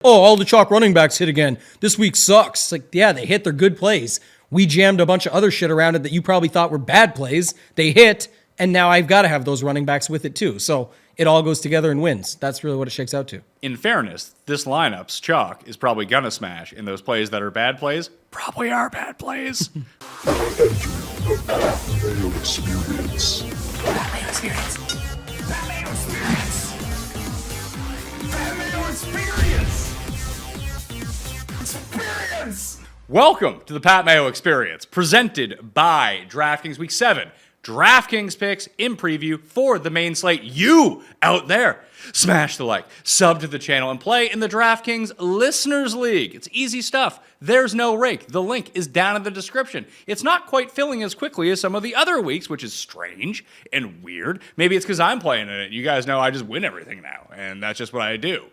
Oh, all the chalk running backs hit again. This week sucks. It's like, yeah, they hit. They're good plays. We jammed a bunch of other shit around it that you probably thought were bad plays. They hit, and now I've got to have those running backs with it too. So it all goes together and wins. That's really what it shakes out to. In fairness, this lineup's chalk is probably going to smash, and those plays that are bad plays probably are bad plays. Mayo Experience. Mayo Experience. Mayo Experience. Mayo Experience. Experience. Welcome to the Pat Mayo Experience, presented by DraftKings Week 7. DraftKings Picks in preview for the main slate. You out there, smash the like, sub to the channel, and play in the DraftKings Listeners League. It's easy stuff. There's no rake. The link is down in the description. It's not quite filling as quickly as some of the other weeks, which is strange and weird. Maybe it's because I'm playing in it. You guys know I just win everything now, and that's just what I do.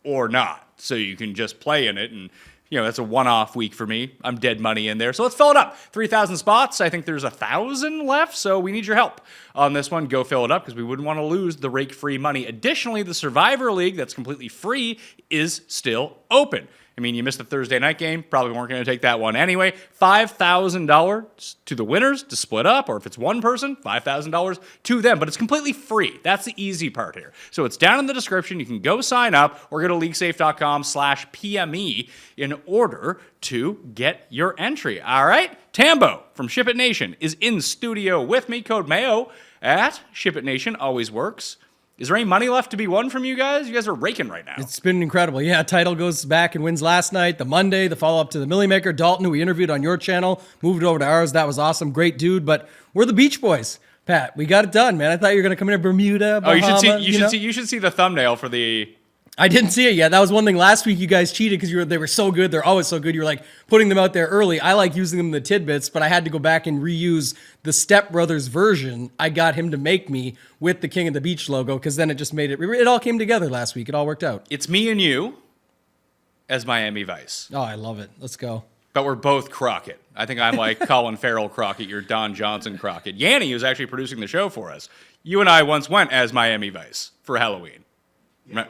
Or not. So you can just play in it, and that's a one-off week for me. I'm dead money in there. So let's fill it up. 3,000 spots. I think there's 1,000 left, so we need your help on this one. Go fill it up because we wouldn't want to lose the rake-free money. Additionally, the Survivor League that's completely free is still open. I mean, you missed the Thursday night game. Probably weren't going to take that one anyway. $5,000 to the winners to split up, or if it's one person, $5,000 to them. But it's completely free. That's the easy part here. So it's down in the description. You can go sign up or go to leaguesafe.com/PME in order to get your entry. All right? Tambo from Ship It Nation is in studio with me. Code Mayo at Ship It Nation always works. Is there any money left to be won from you guys? You guys are raking right now. It's been incredible. Yeah, Title goes back and wins last night. The Monday, the follow-up to the Millie Maker. Dalton, who we interviewed on your channel, moved over to ours. That was awesome. Great dude. But we're the Beach Boys. Pat, we got it done, man. I thought you were going to come in Bermuda, Bahama. You should see the thumbnail for the... I didn't see it yet. That was one thing last week you guys cheated because they were so good. They're always so good. You were like putting them out there early. I like using them in the tidbits, but I had to go back and reuse the Step Brothers version. I got him to make me with the King of the Beach logo because then it just made it all came together last week. It all worked out. It's me and you as Miami Vice. Oh, I love it. Let's go. But we're both Crockett. I think I'm like Colin Farrell Crockett. You're Don Johnson Crockett. Yanni, who's actually producing the show for us. You and I once went as Miami Vice for Halloween. Yeah,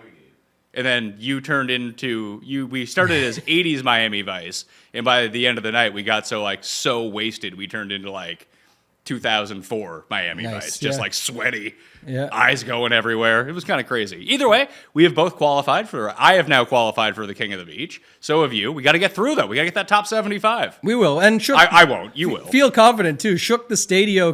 and then you turned into we started as 80s Miami Vice, and by the end of the night we got so wasted we turned into 2004 Miami Vice, just sweaty, eyes going everywhere. It was kind of crazy. Either way, we have both qualified I have now qualified for the King of the Beach. So have you. We got to get through though. We got to get that top 75. We will. And Shook, I won't. You will. Feel confident too. Shook the studio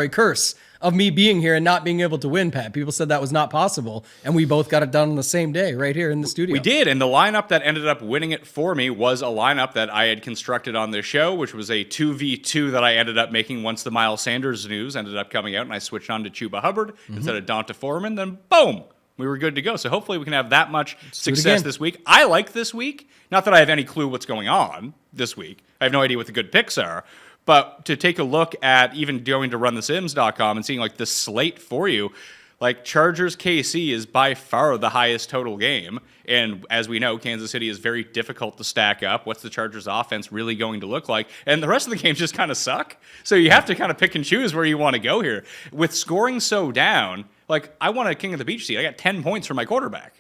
curse of me being here and not being able to win, Pat. People said that was not possible, and we both got it done on the same day right here in the studio. We did, and the lineup that ended up winning it for me was a lineup that I had constructed on this show, which was a 2v2 that I ended up making once the Miles Sanders news ended up coming out, and I switched on to Chuba Hubbard instead of Donta Foreman, then boom, we were good to go. So hopefully we can have that much success this week. I like this week. Not that I have any clue what's going on this week. I have no idea what the good picks are. But to take a look at even going to runthesims.com and seeing the slate for you, Chargers KC is by far the highest total game. And as we know, Kansas City is very difficult to stack up. What's the Chargers offense really going to look like? And the rest of the games just kind of suck. So you have to kind of pick and choose where you want to go here. With scoring so down, I want a King of the Beach seat. I got 10 points for my quarterback.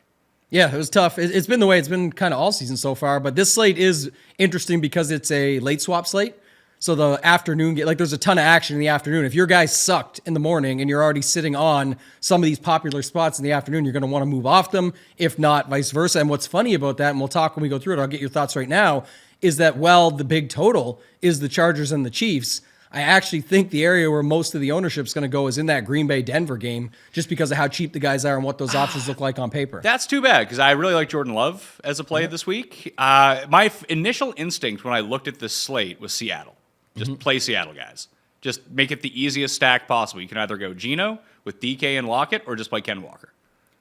Yeah, it was tough. It's been the way it's been kind of all season so far. But this slate is interesting because it's a late swap slate. So the afternoon, there's a ton of action in the afternoon. If your guys sucked in the morning and you're already sitting on some of these popular spots in the afternoon, you're going to want to move off them. If not, vice versa. And what's funny about that, and we'll talk when we go through it, I'll get your thoughts right now, is that the big total is the Chargers and the Chiefs. I actually think the area where most of the ownership is going to go is in that Green Bay-Denver game, just because of how cheap the guys are and what those options look like on paper. That's too bad, because I really like Jordan Love as a play this week. My initial instinct when I looked at this slate was Seattle. Just play Seattle, guys. Just make it the easiest stack possible. You can either go Geno with DK and Lockett or just play Ken Walker.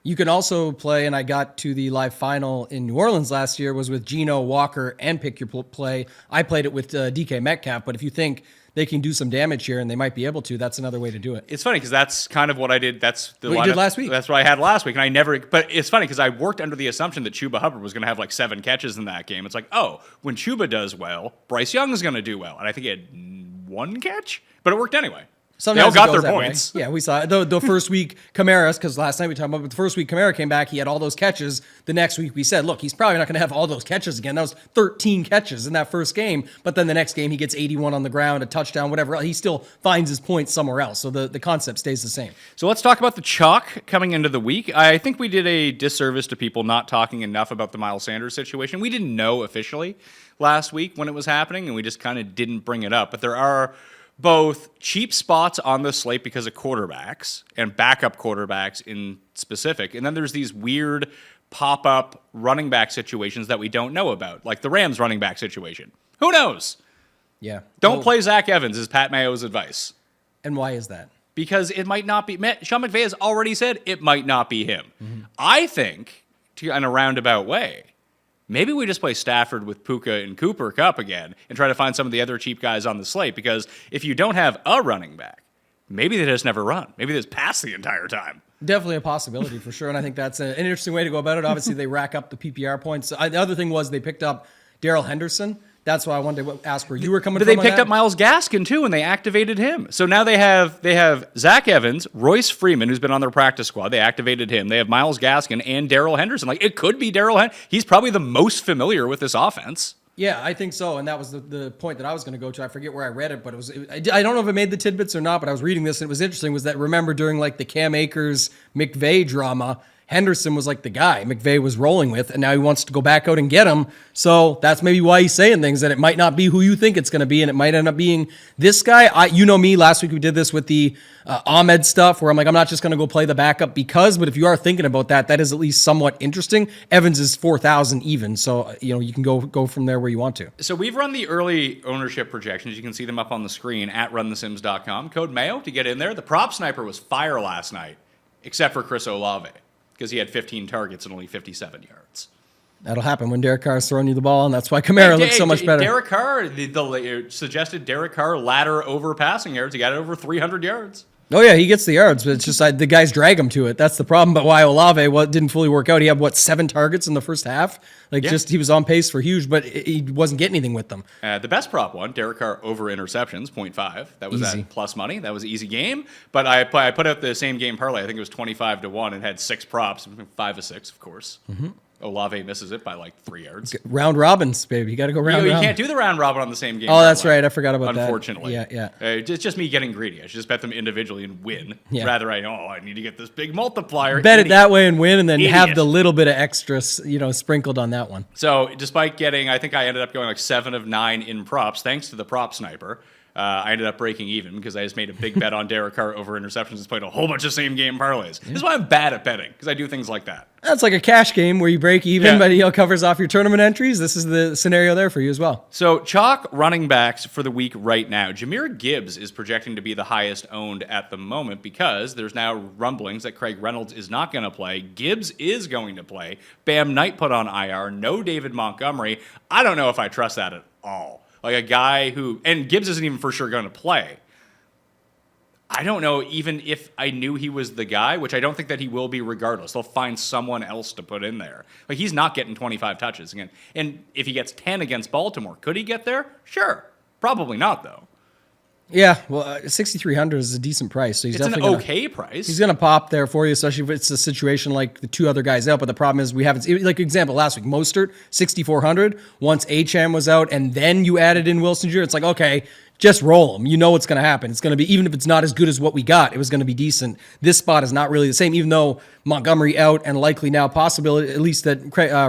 You can also play, and I got to the live final in New Orleans last year, was with Geno, Walker, and pick your play. I played it with DK Metcalf, but if you think they can do some damage here and they might be able to, that's another way to do it. It's funny because that's kind of what I did. That's the what you did last week. That's what I had last week, and I never. But it's funny because I worked under the assumption that Chuba Hubbard was going to have 7 catches in that game. It's when Chuba does well, Bryce Young is going to do well, and I think he had 1 catch, but it worked anyway. Sometimes they all got it goes their that way. points. Yeah, we saw it. The first week Kamara, because last night we talked about, but the first week Kamara came back, he had all those catches. The next week we said, look, he's probably not going to have all those catches again. That was 13 catches in that first game. But then the next game he gets 81 on the ground, a touchdown, whatever. He still finds his points somewhere else. So the concept stays the same. So let's talk about the chalk coming into the week. I think we did a disservice to people not talking enough about the Miles Sanders situation. We didn't know officially last week when it was happening, and we just kind of didn't bring it up. But there are both cheap spots on the slate because of quarterbacks and backup quarterbacks in specific. And then there's these weird pop-up running back situations that we don't know about, like the Rams running back situation. Who knows? Yeah. Don't play Zach Evans is Pat Mayo's advice. And why is that? Because it might not be. Sean McVay has already said it might not be him. I think, in a roundabout way, maybe we just play Stafford with Puka and Cooper Kupp again and try to find some of the other cheap guys on the slate, because if you don't have a running back, maybe they just never run. Maybe they just pass the entire time. Definitely a possibility for sure, and I think that's an interesting way to go about it. Obviously, they rack up the PPR points. The other thing was they picked up Darrell Henderson. That's why I wanted to ask where you were coming But from. they picked up Myles Gaskin too, and they activated him. So now they have Zach Evans, Royce Freeman, who's been on their practice squad. They activated him. They have Myles Gaskin and Darrell Henderson. Like, it could be Darrell Henderson. He's probably the most familiar with this offense. Yeah, I think so, and that was the point that I was going to go to. I forget where I read it, but I don't know if it made the tidbits or not, but I was reading this, and it was interesting, was that, remember, during like the Cam Akers McVay drama, Henderson was like the guy McVay was rolling with, and now he wants to go back out and get him. So that's maybe why he's saying things, that it might not be who you think it's going to be, and it might end up being this guy. You know me, last week we did this with the Ahmed stuff, where I'm like, I'm not just going to go play the backup because, but if you are thinking about that, that is at least somewhat interesting. Evans is 4,000 even, so you can go from there where you want to. So we've run the early ownership projections. You can see them up on the screen at runthesims.com. Code Mayo to get in there. The prop sniper was fire last night, except for Chris Olave, because he had 15 targets and only 57 yards. That'll happen when Derek Carr's throwing you the ball, and that's why Kamara looks so much better. Derek Carr, the suggested Derek Carr ladder over passing yards. He got it over 300 yards. Oh, yeah, he gets the yards, but it's just the guys drag him to it. That's the problem. But why Olave didn't fully work out. He had, 7 targets in the first half? He was on pace for huge, but he wasn't getting anything with them. The best prop one, Derek Carr over interceptions, 0.5. That was Easy. at plus money. That was an easy game. But I put out the same game parlay. I think it was 25-1 and had 6 props, 5 of 6, of course. Mm-hmm. Olave misses it by like 3 yards. Round robins, baby. You got to go round You robin. can't do the round robin on the same game. Oh, that's right. I forgot about that. Unfortunately. Yeah. It's just me getting greedy. I should just bet them individually and win. Yeah. Rather, I need to get this big multiplier. Bet it that way and win, and then have Idiot. the little bit of extra, sprinkled on that one. So despite getting, I think I ended up going like 7 of 9 in props, thanks to the prop sniper. I ended up breaking even because I just made a big bet on Derek Carr over interceptions and played a whole bunch of same game parlays. This is why I'm bad at betting, because I do things like that. That's like a cash game where you break even, but covers off your tournament entries. This is the scenario there for you as well. So chalk running backs for the week right now. Jahmyr Gibbs is projecting to be the highest owned at the moment because there's now rumblings that Craig Reynolds is not going to play. Gibbs is going to play. Bam Knight put on IR. No David Montgomery. I don't know if I trust that at all. Like a guy who, and Gibbs isn't even for sure going to play. I don't know even if I knew he was the guy, which I don't think that he will be regardless. They'll find someone else to put in there. Like, he's not getting 25 touches again. And if he gets 10 against Baltimore, could he get there? Sure. Probably not, though. Yeah, well, 6,300 is a decent price. So he's It's an definitely okay price. He's going to pop there for you, especially if it's a situation like the 2 other guys out. But the problem is we haven't, like example last week, Mostert, 6,400. Once Acham was out and then you added in Wilson Jr., it's like, okay, just roll him. You know what's going to happen. It's going to be, even if it's not as good as what we got, it was going to be decent. This spot is not really the same, even though Montgomery out and likely now possibility, at least that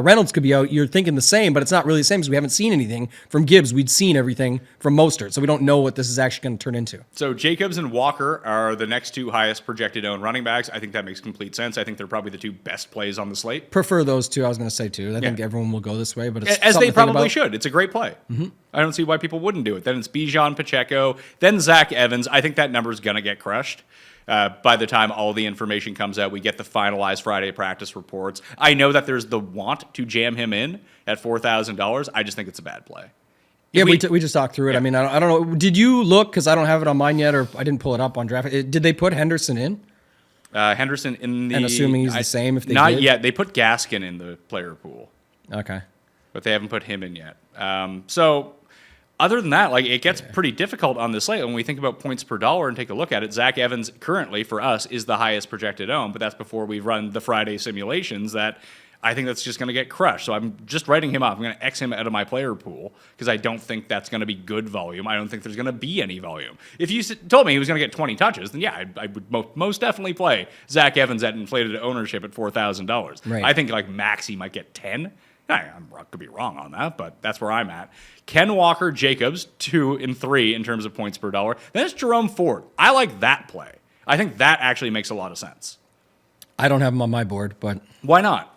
Reynolds could be out. You're thinking the same, but it's not really the same because we haven't seen anything from Gibbs. We'd seen everything from Mostert, so we don't know what this is actually going to turn into. So Jacobs and Walker are the next 2 highest projected owned running backs. I think that makes complete sense. I think they're probably the 2 best plays on the slate. Prefer those 2, I was going to say too. I think everyone will go this way, but it's as something they to think probably about. should. It's a great play. Mm-hmm. I don't see why people wouldn't do it. Then it's Bijan, Pacheco, then Zach Evans. I think that number is going to get crushed. By the time all the information comes out, we get the finalized Friday practice reports. I know that there's the want to jam him in at $4,000. I just think it's a bad play. Yeah, we just talked through it. Yeah. I mean, I don't know. Did you look, because I don't have it on mine yet, or I didn't pull it up on draft. Did they put Henderson in? Henderson in the... And assuming he's the same if they Not did? yet. They put Gaskin in the player pool. Okay. But they haven't put him in yet. So other than that, like, it gets pretty difficult on this slate. When we think about points per dollar and take a look at it, Zach Evans currently for us is the highest projected own, but that's before we run the Friday simulations that I think that's just going to get crushed. So I'm just writing him off. I'm going to X him out of my player pool because I don't think that's going to be good volume. I don't think there's going to be any volume. If you told me he was going to get 20 touches, then yeah, I would most definitely play Zach Evans at inflated ownership at $4,000. Right. I think like max he might get 10. I could be wrong on that, but that's where I'm at. Ken Walker Jacobs, 2 and 3 in terms of points per dollar. Then it's Jerome Ford. I like that play. I think that actually makes a lot of sense. I don't have him on my board, but Why not?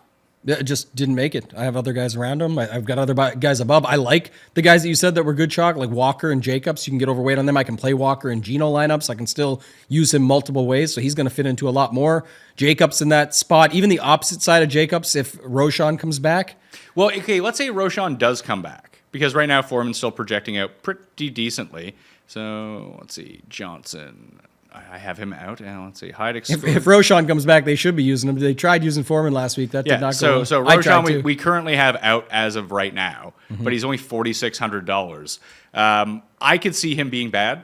it just didn't make it. I have other guys around him. I've got other guys above. I like the guys that you said that were good chalk, like Walker and Jacobs. You can get overweight on them. I can play Walker in Geno lineups. I can still use him multiple ways, so he's going to fit into a lot more. Jacobs in that spot. Even the opposite side of Jacobs, if Roshan comes back. Well, okay, let's say Roshan does come back, because right now Foreman's still projecting out pretty decently. So let's see, Johnson, I have him out. And let's see, Hyde. If Roshan comes back, they should be using him. They tried using Foreman last week. That did not go well. So I tried Roshan to. we currently have out as of right now, but he's only $4,600. I could see him being bad,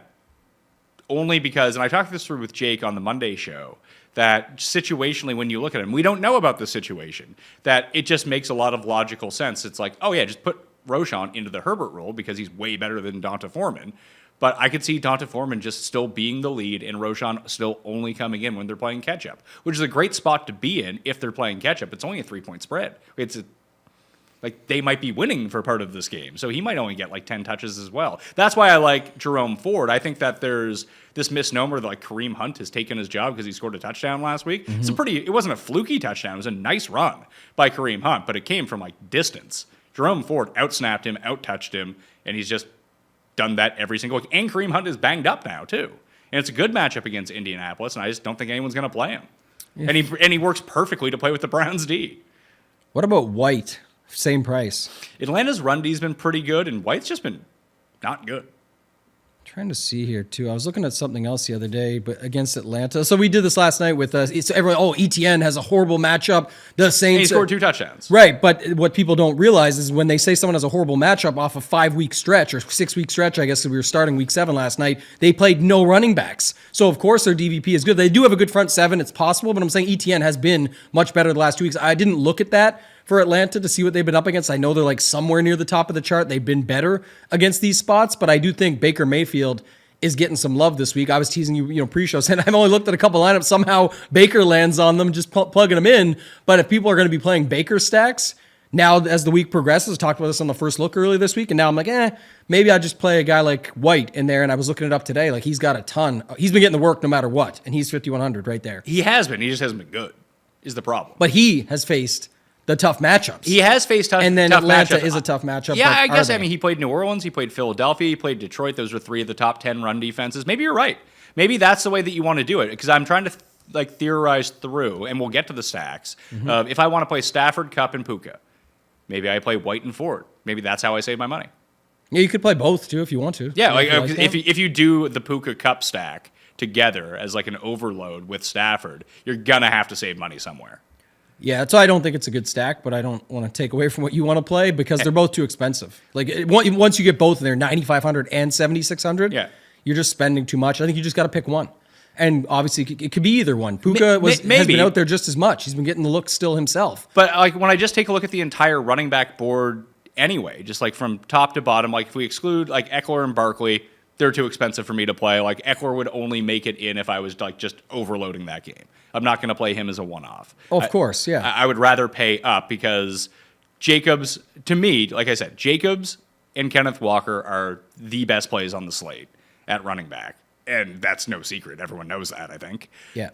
only because, and I talked this through with Jake on the Monday show, that situationally when you look at him, we don't know about the situation, that it just makes a lot of logical sense. It's like, oh yeah, just put Roshan into the Herbert role because he's way better than Donta Foreman. But I could see Donta Foreman just still being the lead and Roshan still only coming in when they're playing catch-up, which is a great spot to be in if they're playing catch-up. It's only a 3-point spread. Like, they might be winning for part of this game, so he might only get like 10 touches as well. That's why I like Jerome Ford. I think that there's this misnomer that like Kareem Hunt has taken his job because he scored a touchdown last week. It wasn't a fluky touchdown. It was a nice run by Kareem Hunt, but it came from like distance. Jerome Ford outsnapped him, out-touched him, and he's just done that every single week. And Kareem Hunt is banged up now, too. And it's a good matchup against Indianapolis, and I just don't think anyone's going to play him. Yeah. And he works perfectly to play with the Browns D. What about White? Same price. Atlanta's run D's been pretty good, and White's just been not good. Trying to see here too. I was looking at something else the other day, but against Atlanta. So we did this last night with everyone. Oh, ETN has a horrible matchup. The Saints he scored 2 touchdowns. Right, but what people don't realize is when they say someone has a horrible matchup off a 5-week stretch or 6-week stretch, I guess we were starting week 7 last night. They played no running backs, so of course their DVP is good. They do have a good front 7. It's possible, but I'm saying ETN has been much better the last 2 weeks. I didn't look at that for Atlanta to see what they've been up against. I know they're like somewhere near the top of the chart. They've been better against these spots, but I do think Baker Mayfield is getting some love this week. I was teasing you, pre-show, saying I've only looked at a couple lineups. Somehow Baker lands on them, just plugging them in. But if people are going to be playing Baker stacks, now as the week progresses, I talked about this on the first look earlier this week, and now I'm like, maybe I just play a guy like White in there. And I was looking it up today. Like, he's got a ton. He's been getting the work no matter what, and he's 5,100 right there. He has been. He just hasn't been good, is the problem. But he has faced the tough matchups. He has faced tough matchups. And then Atlanta is a tough matchup. Yeah, I guess. I mean, he played New Orleans, he played Philadelphia, he played Detroit. Those were 3 of the top 10 run defenses. Maybe you're right. Maybe that's the way that you want to do it, because I'm trying to theorize through, and we'll get to the stacks. If I want to play Stafford, Kupp, and Puka, maybe I play White and Ford. Maybe that's how I save my money. Yeah, you could play both too if you want to. Yeah, if you do the Puka Kupp stack together as like an overload with Stafford, you're gonna have to save money somewhere. Yeah, so I don't think it's a good stack, but I don't want to take away from what you want to play because they're both too expensive. Like, once you get both in there, 9,500 and 7,600, you're just spending too much. I think you just got to pick one. And obviously, it could be either one. Puka has been out there just as much. He's been getting the look still himself. But like when I just take a look at the entire running back board anyway, just like from top to bottom, like if we exclude like Eckler and Barkley, they're too expensive for me to play. Like Eckler would only make it in if I was like just overloading that game. I'm not going to play him as a one-off. Oh, of course, yeah. I would rather pay up because Jacobs, to me, like I said, Jacobs and Kenneth Walker are the best plays on the slate at running back. And that's no secret. Everyone knows that, I think. Yeah.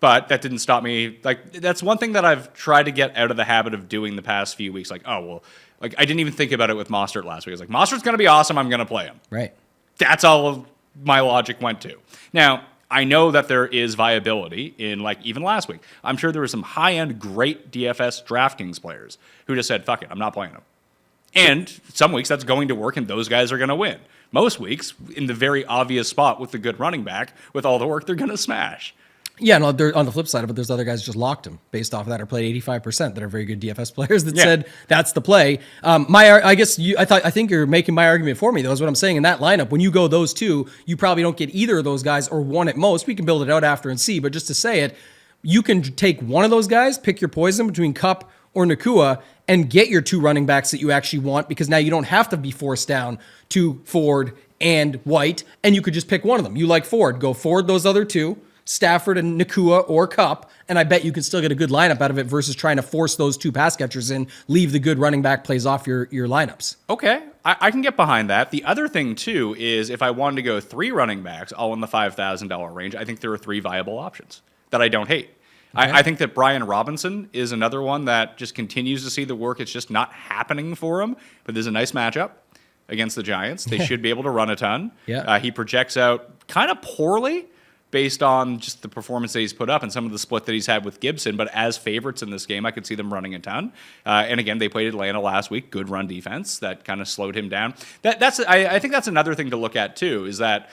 But that didn't stop me. Like, that's one thing that I've tried to get out of the habit of doing the past few weeks. Like, oh, well, like I didn't even think about it with Mostert last week. I was like, Mostert's going to be awesome. I'm going to play him. Right. That's all my logic went to. Now, I know that there is viability in, like, even last week. I'm sure there were some high-end, great DFS DraftKings players who just said, fuck it, I'm not playing them. And some weeks that's going to work and those guys are going to win. Most weeks, in the very obvious spot with the good running back, with all the work, they're going to smash. Yeah, no, they're on the flip side of it, there's other guys who just locked him based off of that or played 85% that are very good DFS players that said that's the play. I think you're making my argument for me, though, is what I'm saying. In that lineup, when you go those two, you probably don't get either of those guys or one at most. We can build it out after and see, but just to say it, you can take one of those guys, pick your poison between Kupp or Nakua, and get your two running backs that you actually want, because now you don't have to be forced down to Ford and White, and you could just pick one of them. You like Ford, go Ford those other two, Stafford and Nakua or Kupp, and I bet you can still get a good lineup out of it versus trying to force those two pass catchers in, leave the good running back plays off your lineups. Okay, I can get behind that. The other thing, too, is if I wanted to go 3 running backs, all in the $5,000 range, I think there are 3 viable options that I don't hate. Okay. I think that Brian Robinson is another one that just continues to see the work. It's just not happening for him, but there's a nice matchup against the Giants. They should be able to run a ton. Yeah. He projects out kind of poorly based on just the performance that he's put up and some of the split that he's had with Gibson. But as favorites in this game, I could see them running a ton. And again, they played Atlanta last week. Good run defense that kind of slowed him down. I think that's another thing to look at too, is that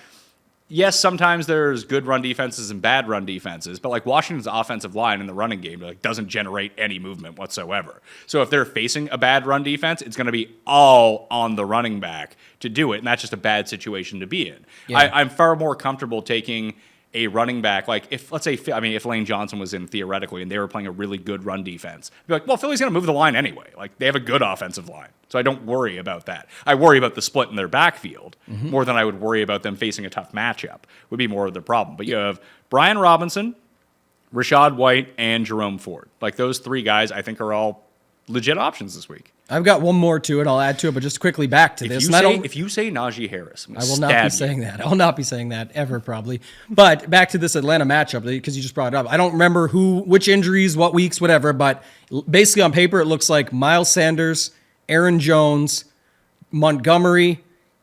yes, sometimes there's good run defenses and bad run defenses, but like Washington's offensive line in the running game like doesn't generate any movement whatsoever. So if they're facing a bad run defense, it's going to be all on the running back to do it, and that's just a bad situation to be in. Yeah. I'm far more comfortable taking a running back, like if Lane Johnson was in theoretically and they were playing a really good run defense, I'd be like, well, Philly's going to move the line anyway. Like they have a good offensive line, so I don't worry about that. I worry about the split in their backfield more than I would worry about them facing a tough matchup. Would be more of the problem. But you have Brian Robinson, Rashad White, and Jerome Ford. Like those 3 guys, I think are all legit options this week. I've got one more to it. I'll add to it, but just quickly back to this. If you say Najee Harris, I will not be saying that. I will not be saying that ever, probably. But back to this Atlanta matchup, because you just brought it up. I don't remember which injuries, what weeks, whatever, but basically on paper, it looks like Miles Sanders, Aaron Jones, Montgomery,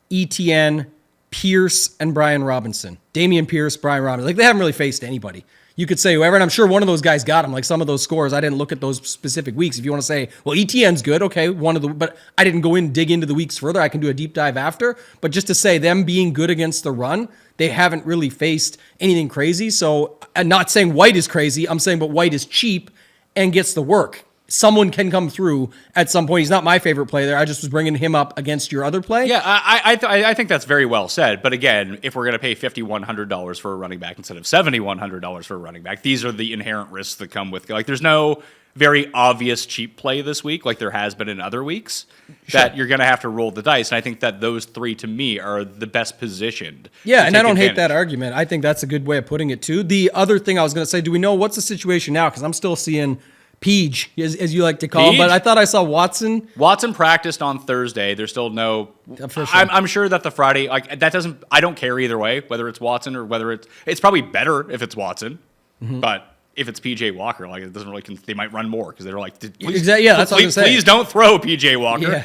ETN, Pierce, and Brian Robinson. Damian Pierce, Brian Robinson. Like, they haven't really faced anybody. You could say whoever, and I'm sure one of those guys got him. Like some of those scores, I didn't look at those specific weeks. If you want to say, well, ETN's good, okay, but I didn't dig into the weeks further. I can do a deep dive after. But just to say them being good against the run, they haven't really faced anything crazy. So I'm not saying White is crazy. I'm saying, but White is cheap and gets the work. Someone can come through at some point. He's not my favorite play there. I just was bringing him up against your other play. Yeah, I think that's very well said. But again, if we're going to pay $5,100 for a running back instead of $7,100 for a running back, these are the inherent risks that come with. Like, there's no very obvious cheap play this week, like there has been in other weeks, that you're going to have to roll the dice. And I think that those 3 to me are the best positioned. Yeah, and I don't hate that argument. I think that's a good way of putting it too. The other thing I was going to say, do we know what's the situation now? Because I'm still seeing Peach, as you like to call him, but I thought I saw Watson. Watson practiced on Thursday. There's still no. Sure. I'm sure that the Friday, like that doesn't. I don't care either way, whether it's Watson or whether it's probably better if it's Watson, but if it's PJ Walker, like it doesn't really. They might run more because they're like, please don't throw PJ Walker. Yeah.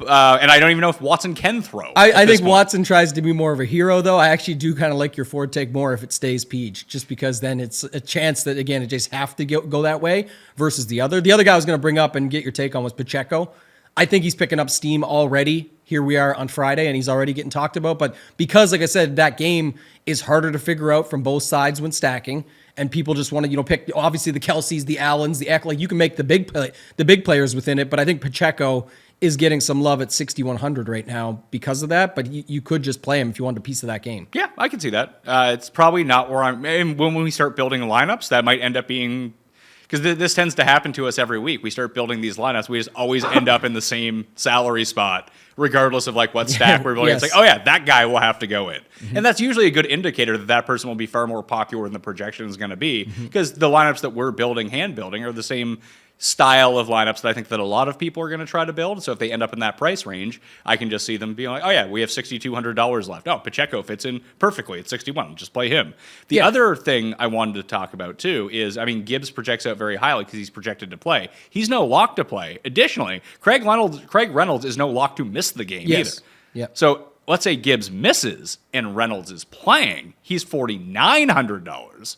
And I don't even know if Watson can throw. I think Watson tries to be more of a hero, though. I actually do kind of like your Ford take more if it stays Peach, just because then it's a chance that, again, it just have to go that way versus the other. The other guy I was going to bring up and get your take on was Pacheco. I think he's picking up steam already. Here we are on Friday, and he's already getting talked about. But because, like I said, that game is harder to figure out from both sides when stacking, and people just want to, pick obviously the Kelseys, the Allens, the Eck. Like you can make the big players within it, but I think Pacheco is getting some love at 6,100 right now because of that, but you could just play him if you wanted a piece of that game. Yeah, I can see that. It's probably not where I'm. And when we start building lineups, that might end up being, because this tends to happen to us every week. We start building these lineups, we just always end up in the same salary spot, regardless of like what stack we're building. Yes. It's like, oh yeah, that guy will have to go in. And that's usually a good indicator that person will be far more popular than the projection is going to be, because the lineups that we're hand building are the same style of lineups that I think that a lot of people are going to try to build. So if they end up in that price range, I can just see them being like, oh yeah, we have $6,200 left. Oh, Pacheco fits in perfectly at 61. Just play him. The other thing I wanted to talk about too is, Gibbs projects out very highly because he's projected to play. He's no lock to play. Additionally, Craig Reynolds is no lock to miss the game either. Yep. So let's say Gibbs misses and Reynolds is playing. He's $4,900.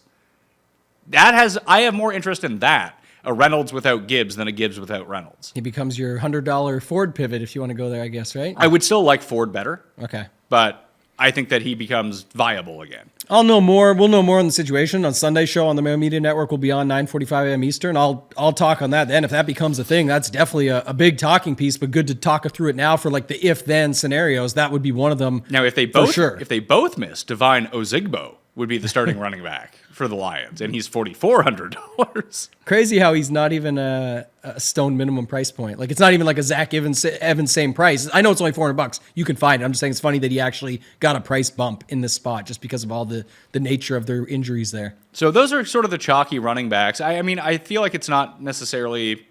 I have more interest in that. A Reynolds without Gibbs than a Gibbs without Reynolds. He becomes your $100 Ford pivot if you want to go there, I guess, right? I would still like Ford better. Okay. But I think that he becomes viable again. I'll know more. We'll know more on the situation on Sunday's show on the Mayo Media Network. Will be on 9:45 a.m. Eastern. I'll talk on that then. If that becomes a thing, that's definitely a big talking piece. But good to talk through it now for like the if-then scenarios. That would be one of them. Now, if they both miss, Divine Ozigbo would be the starting running back for the Lions, and he's $4,400. Crazy how he's not even a stone minimum price point. Like it's not even like a Zach Evans same price. I know it's only $400. You can find it. I'm just saying it's funny that he actually got a price bump in this spot just because of all the nature of their injuries there. So those are sort of the chalky running backs. I mean, I feel like it's not necessarily.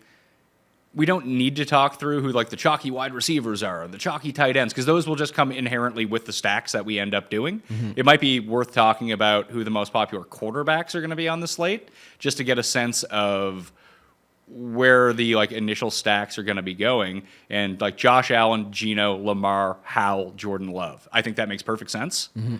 We don't need to talk through who like the chalky wide receivers are, or the chalky tight ends, because those will just come inherently with the stacks that we end up doing. Mm-hmm. It might be worth talking about who the most popular quarterbacks are going to be on the slate, just to get a sense of where the like initial stacks are going to be going. And like Josh Allen, Geno, Lamar, Howell, Jordan Love. I think that makes perfect sense. Mm-hmm.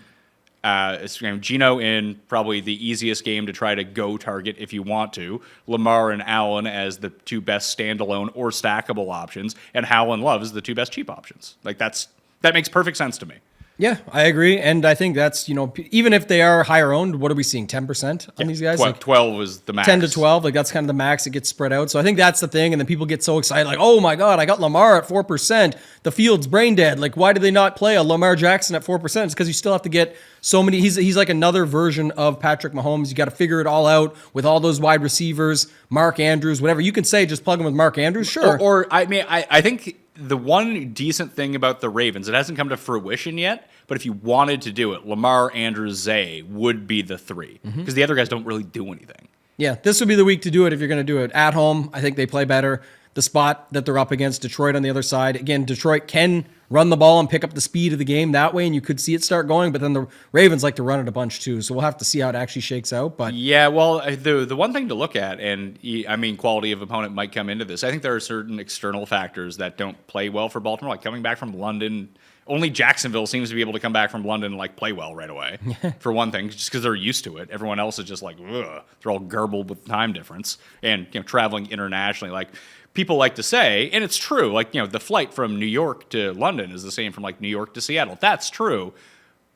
It's Geno in probably the easiest game to try to go target if you want to. Lamar and Allen as the two best standalone or stackable options, and Howell and Love as the two best cheap options. Like that makes perfect sense to me. Yeah, I agree, and I think that's even if they are higher owned, what are we seeing? 10% on these guys? 12 is the max. 10 to 12, like that's kind of the max. It gets spread out. So I think that's the thing, and then people get so excited, like, oh my god, I got Lamar at 4%. The field's brain dead. Like, why do they not play a Lamar Jackson at 4%? It's because you still have to get so many. He's like another version of Patrick Mahomes. You got to figure it all out with all those wide receivers, Mark Andrews, whatever. You can say just plug him with Mark Andrews, sure. Or I mean, I think the one decent thing about the Ravens, it hasn't come to fruition yet, but if you wanted to do it, Lamar, Andrews, Zay would be the three, because the other guys don't really do anything. Yeah, this would be the week to do it if you're going to do it. At home, I think they play better. The spot that they're up against, Detroit on the other side. Again, Detroit can run the ball and pick up the speed of the game that way, and you could see it start going, but then the Ravens like to run it a bunch too, so we'll have to see how it actually shakes out. But yeah, well, the one thing to look at, and I mean quality of opponent might come into this, I think there are certain external factors that don't play well for Baltimore, like coming back from London. Only Jacksonville seems to be able to come back from London and like play well right away, for one thing, just because they're used to it. Everyone else is just like, ugh. They're all garbled with time difference and traveling internationally. Like people like to say, and it's true, like the flight from New York to London is the same from like New York to Seattle. That's true,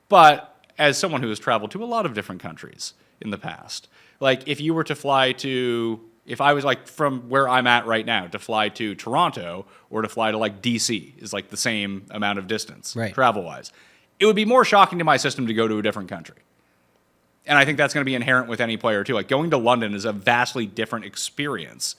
but as someone who has traveled to a lot of different countries in the past, like if you were to fly to. If I was like from where I'm at right now to fly to Toronto or to fly to like DC is like the same amount of distance, right, travel-wise, it would be more shocking to my system to go to a different country. And I think that's going to be inherent with any player too. Like going to London is a vastly different experience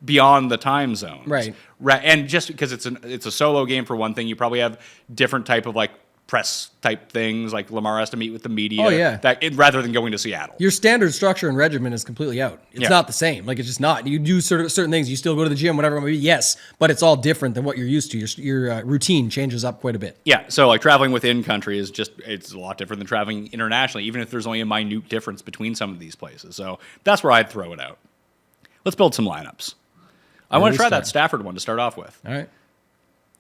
beyond the time zones. Right. And just because it's a solo game for one thing, you probably have different type of like press type things, like Lamar has to meet with the media. Oh, yeah. Rather than going to Seattle. Your standard structure and regimen is completely out. It's not the same. Like it's just not. You do certain things. You still go to the gym, whatever it may be. Yes, but it's all different than what you're used to. Your routine changes up quite a bit. Yeah. So like traveling within country is it's a lot different than traveling internationally, even if there's only a minute difference between some of these places. So that's where I'd throw it out. Let's build some lineups. I want to try that Stafford one to start off with. All right.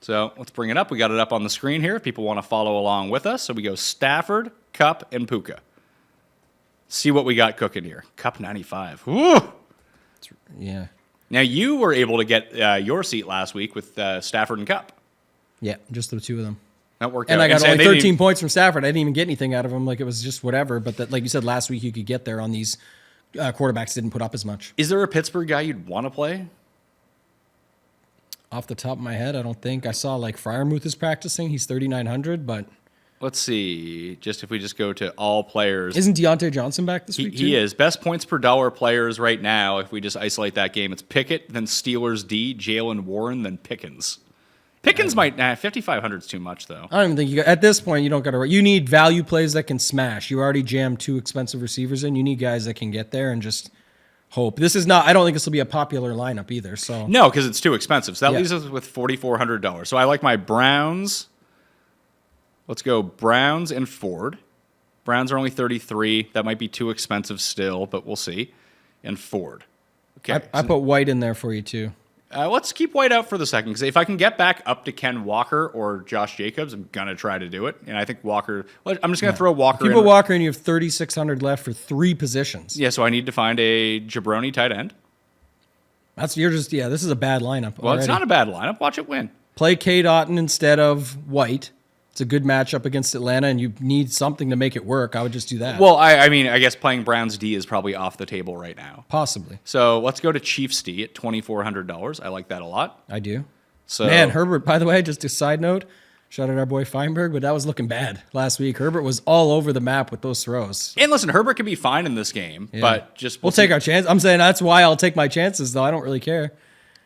So let's bring it up. We got it up on the screen here if people want to follow along with us. So we go Stafford, Kupp, and Puka. See what we got cooking here. Kupp 95. Woo! Yeah. Now you were able to get your seat last week with Stafford and Kupp. Yeah, just the two of them. That worked and out. I got only 13 points from Stafford. I didn't even get anything out of him. Like it was just whatever. But that, like you said last week, you could get there on these quarterbacks didn't put up as much. Is there a Pittsburgh guy you'd want to play? Off the top of my head, I don't think. I saw like Freiermuth is practicing. He's 3,900, but let's see. Just if we just go to all players. Isn't Deontay Johnson back this week too? He is. Best points per dollar players right now, if we just isolate that game, it's Pickett, then Steelers D, Jalen Warren, then Pickens. Pickens might, 5,500 is too much though. I don't even think at this point, you don't got to, you need value plays that can smash. You already jammed two expensive receivers in. You need guys that can get there and just hope. This is not, I don't think this will be a popular lineup either. So no, because it's too expensive. So that leaves us with $4,400. So I like my Browns. Let's go Browns and Ford. Browns are only 33. That might be too expensive still, but we'll see. And Ford. Okay. I put White in there for you too. Let's keep White out for the second, because if I can get back up to Ken Walker or Josh Jacobs, I'm going to try to do it. And I think Walker, I'm just going to throw Walker in. Keep a Walker, and you have 3,600 left for three positions. Yeah, so I need to find a jabroni tight end. This is a bad lineup. Well, already. It's not a bad lineup. Watch it win. Play Kate Otten instead of White. It's a good matchup against Atlanta, and you need something to make it work. I would just do that. Well, I mean, I guess playing Browns D is probably off the table right now. Possibly. So let's go to Chiefs D at $2,400. I like that a lot. I do. So Man, Herbert, by the way, just a side note, shout out our boy Feinberg, but that was looking bad last week. Herbert was all over the map with those throws. And listen, Herbert can be fine in this game, but just We'll take our chance. I'm saying that's why I'll take my chances, though. I don't really care.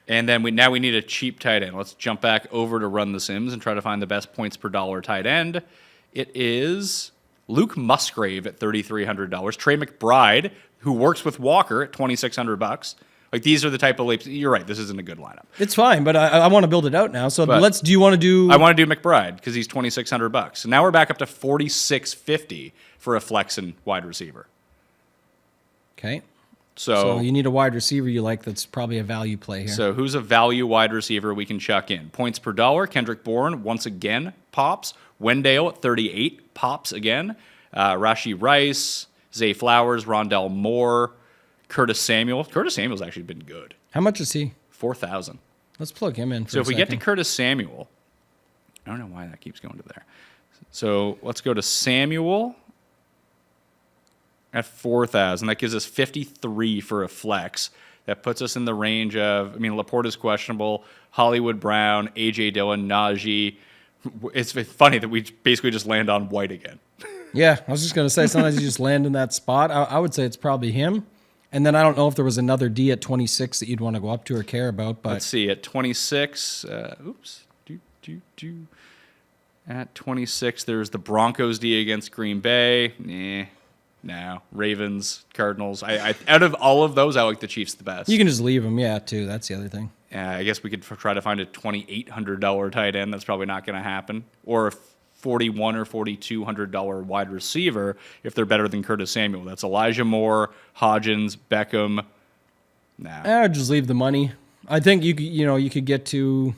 And then we need a cheap tight end. Let's jump back over to Run the Sims and try to find the best points per dollar tight end. It is Luke Musgrave at $3,300. Trey McBride, who works with Walker at $2,600. Like these are the type of leaps. You're right. This isn't a good lineup. It's fine, but I want to build it out now. So do you want to do? I want to do McBride because he's $2,600. So now we're back up to $4,650 for a flex and wide receiver. Okay. So you need a wide receiver you like that's probably a value play here. So who's a value wide receiver we can chuck in? Points per dollar, Kendrick Bourne once again pops. Wendale at 38 pops again. Rashee Rice, Zay Flowers, Rondell Moore, Curtis Samuel. Curtis Samuel's actually been good. How much is he? 4,000. Let's plug him in. So if we get to Curtis Samuel, I don't know why that keeps going to there. So let's go to Samuel at 4,000. That gives us 53 for a flex. That puts us in the range of, I mean, Laporta's questionable, Hollywood Brown, A.J. Dillon, Najee. It's funny that we basically just land on White again. Yeah, I was just going to say, sometimes you just land in that spot. I would say it's probably him. And then I don't know if there was another D at 26 that you'd want to go up to or care about. But let's see, at 26, At 26, there's the Broncos D against Green Bay. No. Ravens, Cardinals. I out of all of those, I like the Chiefs the best. You can just leave them, yeah, too. That's the other thing. I guess we could try to find a $2,800 tight end. That's probably not going to happen. Or a $4,100 or $4,200 wide receiver if they're better than Curtis Samuel. That's Elijah Moore, Hodgins, Beckham. I would just leave the money. I think you could get to,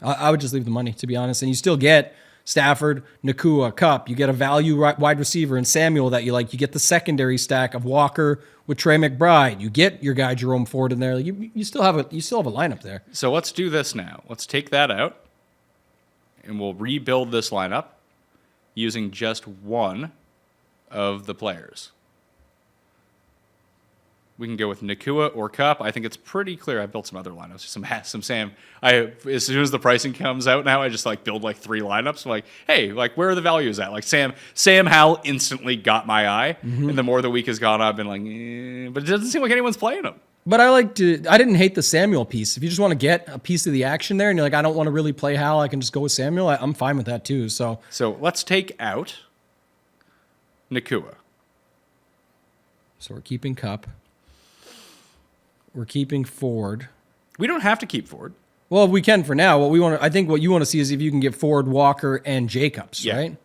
I would just leave the money, to be honest. And you still get Stafford, Nakua, Kupp. You get a value wide receiver in Samuel that you like. You get the secondary stack of Walker with Trey McBride. You get your guy Jerome Ford in there. You still have a lineup there. So let's do this now. Let's take that out, and we'll rebuild this lineup using just one of the players. We can go with Nakua or Kupp. I think it's pretty clear. I built some other lineups, some Sam. As soon as the pricing comes out now, I just build 3 lineups. I'm like, hey, where are the values at? Sam Howell instantly got my eye, and the more the week has gone on, I've been but it doesn't seem like anyone's playing him. But I didn't hate the Samuel piece. If you just want to get a piece of the action there, and you're like, I don't want to really play Howell, I can just go with Samuel. I'm fine with that too. So let's take out Nakua. So we're keeping Kupp. We're keeping Ford. We don't have to keep Ford. Well, we can for now. I think what you want to see is if you can get Ford, Walker, and Jacobs, right?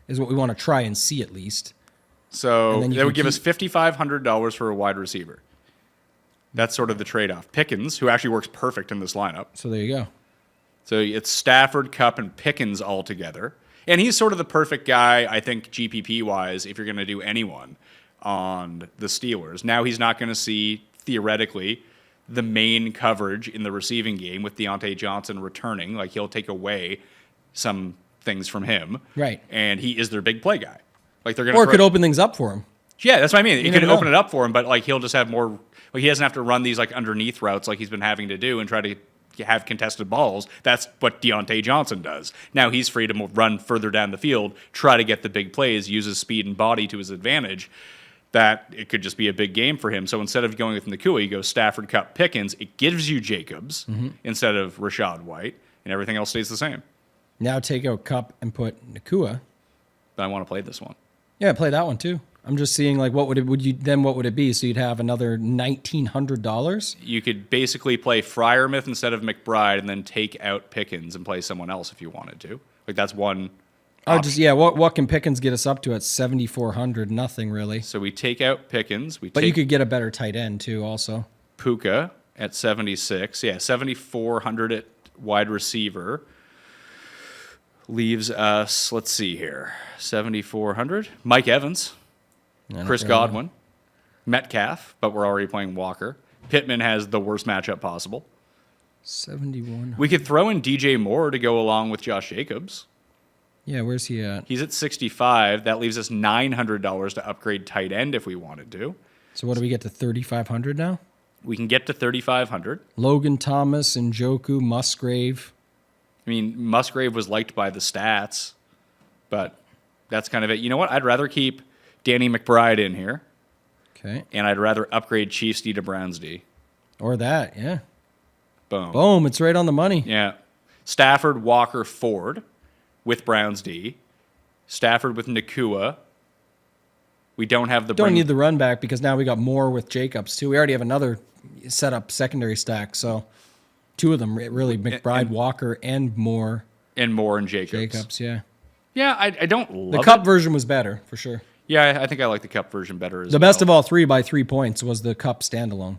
Is what we want to try and see at least. So that would give us $5,500 for a wide receiver. That's sort of the trade-off. Pickens, who actually works perfect in this lineup. So there you go. So it's Stafford, Kupp, and Pickens all together. And he's sort of the perfect guy, I think, GPP-wise, if you're going to do anyone on the Steelers. Now he's not going to see, theoretically, the main coverage in the receiving game with Deontay Johnson returning. He'll take away some things from him. Right. And he is their big play guy. They're going to could open things up for him. Yeah, that's what I mean. It could open it up for him, but he'll just have more. He doesn't have to run these underneath routes like he's been having to do and try to have contested balls. That's what Deontay Johnson does. Now he's free to run further down the field, try to get the big plays, use his speed and body to his advantage. That it could just be a big game for him. So instead of going with Nakua, he goes Stafford, Kupp, Pickens. It gives you Jacobs instead of Rashad White, and everything else stays the same. Now take out Kupp and put Nakua. But I want to play this one. Yeah, play that one too. I'm just seeing what would it be? So you'd have another $1,900. You could basically play Freiermuth instead of McBride, and then take out Pickens and play someone else if you wanted to. That's one. What can Pickens get us up to at 7,400? Nothing really. So we take out Pickens. But you could get a better tight end too, also. Puka at 76. Yeah, 7,400 at wide receiver. Leaves us, let's see here, 7,400. Mike Evans, Chris Godwin, Metcalf, but we're already playing Walker. Pittman has the worst matchup possible. 71. We could throw in DJ Moore to go along with Josh Jacobs. Yeah, where's he at? He's at 65. That leaves us $900 to upgrade tight end if we wanted to. So what do we get to 3,500 now? We can get to 3,500. Logan Thomas, Njoku, Musgrave. I mean, Musgrave was liked by the stats, but that's kind of it. You know what? I'd rather keep Danny McBride in here, Okay. and I'd rather upgrade Chiefs D to Browns D. Or that, yeah. Boom. Boom, it's right on the money. Yeah. Stafford, Walker, Ford with Browns D. Stafford with Nakua. We don't have the... Don't need the run back because now we got more with Jacobs, too. We already have another set up secondary stack, so two of them, really, McBride, Walker, and Moore. And Moore and Jacobs. Jacobs, yeah. Yeah, I don't love The Cup it. version was better, for sure. Yeah, I think I like the Cup version better as well. The best of all three by 3 points was the Cup standalone.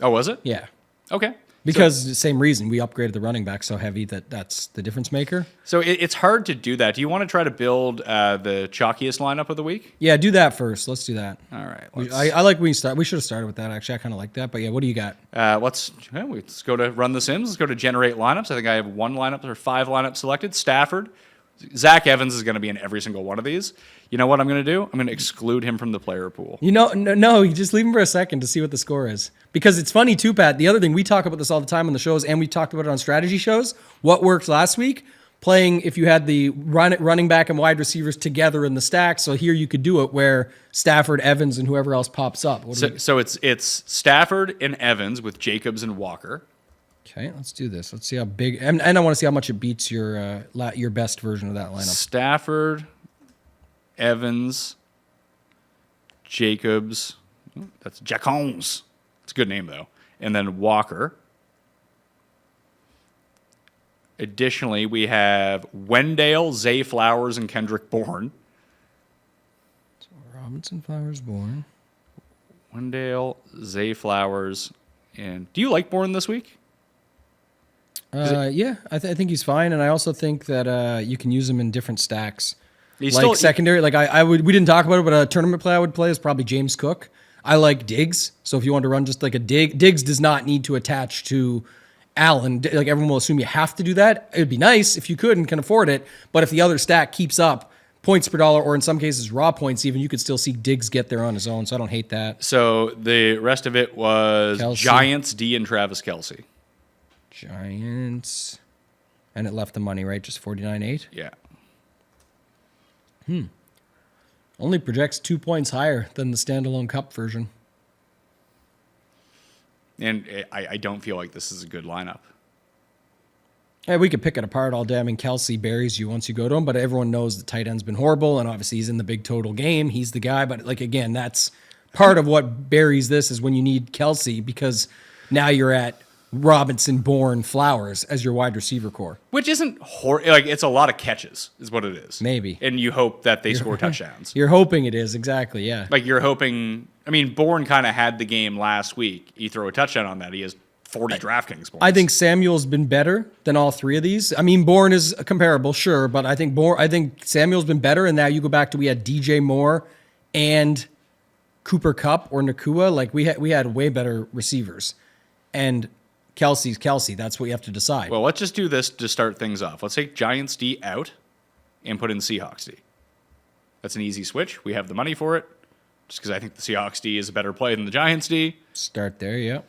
Oh, was it? Yeah. Okay. Because the same reason, we upgraded the running back so heavy that's the difference maker. So it's hard to do that. Do you want to try to build the chalkiest lineup of the week? Yeah, do that first. Let's do that. All right. I like when you start. We should have started with that, actually. I kind of like that. But yeah, what do you got? Let's go to Run the Sims. Let's go to Generate Lineups. I think I have 1 lineup or 5 lineups selected. Stafford. Zach Evans is going to be in every single one of these. You know what I'm going to do? I'm going to exclude him from the player pool. You just leave him for a second to see what the score is. Because it's funny too, Pat. The other thing, we talk about this all the time on the shows, and we talked about it on strategy shows. What worked last week? Playing if you had the running back and wide receivers together in the stack. So here you could do it where Stafford, Evans, and whoever else pops up. So it's Stafford and Evans with Jacobs and Walker. Okay, let's do this. Let's see how big, and I want to see how much it beats your best version of that lineup. Stafford, Evans, Jacobs. That's Jacons. It's a good name, though. And then Walker. Additionally, we have Wendell, Zay Flowers, and Kendrick Bourne. Robinson, Flowers, Bourne. Wendell, Zay Flowers, and do you like Bourne this week? Yeah, I think he's fine, and I also think that you can use him in different stacks. He's like still secondary. Like I would. We didn't talk about it, but a tournament play I would play is probably James Cook. I like Diggs, so if you want to run just like a Diggs does not need to attach to Allen. Like everyone will assume you have to do that. It would be nice if you could and can afford it, but if the other stack keeps up points per dollar, or in some cases raw points, even you could still see Diggs get there on his own. So I don't hate that. So the rest of it was Kelce. Giants, D, and Travis Kelce. Giants, and it left the money right, just 49.8. Yeah. Only projects 2 points higher than the standalone Cup version. And I don't feel like this is a good lineup. Hey, we could pick it apart all day. I mean, Kelce buries you once you go to him, but everyone knows the tight end's been horrible, and obviously he's in the big total game. He's the guy, but like again, that's part of what buries this is when you need Kelce because now you're at Robinson, Bourne, Flowers as your wide receiver core. Which isn't like it's a lot of catches, is what it is. Maybe. And you hope that they score touchdowns. You're hoping it is, exactly, yeah. Like you're hoping. I mean, Bourne kind of had the game last week. You throw a touchdown on that, he has 40 DraftKings points. I think Samuel's been better than all three of these. I mean, Bourne is comparable, sure, but I think Samuel's been better, and now you go back to we had DJ Moore and Cooper Kupp or Nakua. Like we had way better receivers. And Kelce's Kelce. That's what you have to decide. Well, let's just do this to start things off. Let's take Giants D out and put in Seahawks D. That's an easy switch. We have the money for it, just because I think the Seahawks D is a better play than the Giants D. Start there, yeah.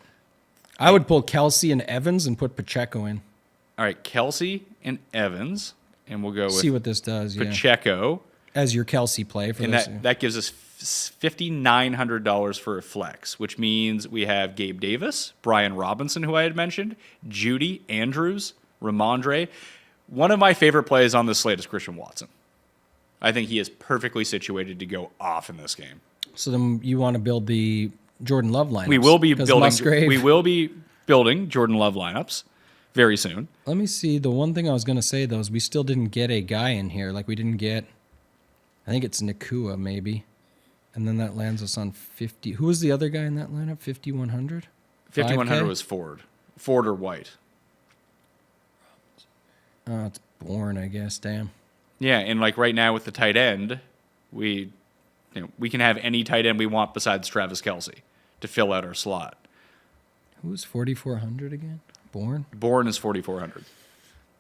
I would pull Kelce and Evans and put Pacheco in. All right, Kelce and Evans, and we'll go with See what this does, yeah. Pacheco. As your Kelce play for And this. that gives us $5,900 for a flex, which means we have Gabe Davis, Brian Robinson, who I had mentioned, Judy, Andrews, Ramondre. One of my favorite plays on this slate is Christian Watson. I think he is perfectly situated to go off in this game. So then you want to build the Jordan Love lineups. We will be building. Musgrave. We will be building Jordan Love lineups very soon. Let me see. The one thing I was going to say, though, is we still didn't get a guy in here. Like, we didn't get, I think it's Nakua, maybe. And then that lands us on 50. Who was the other guy in that lineup? 5,100? 5,100 5K? was Ford. Ford or White. Oh, it's Bourne, I guess. Damn. Yeah, and like right now with the tight end, we can have any tight end we want besides Travis Kelce to fill out our slot. Who was 4,400 again? Bourne? Bourne is 4,400.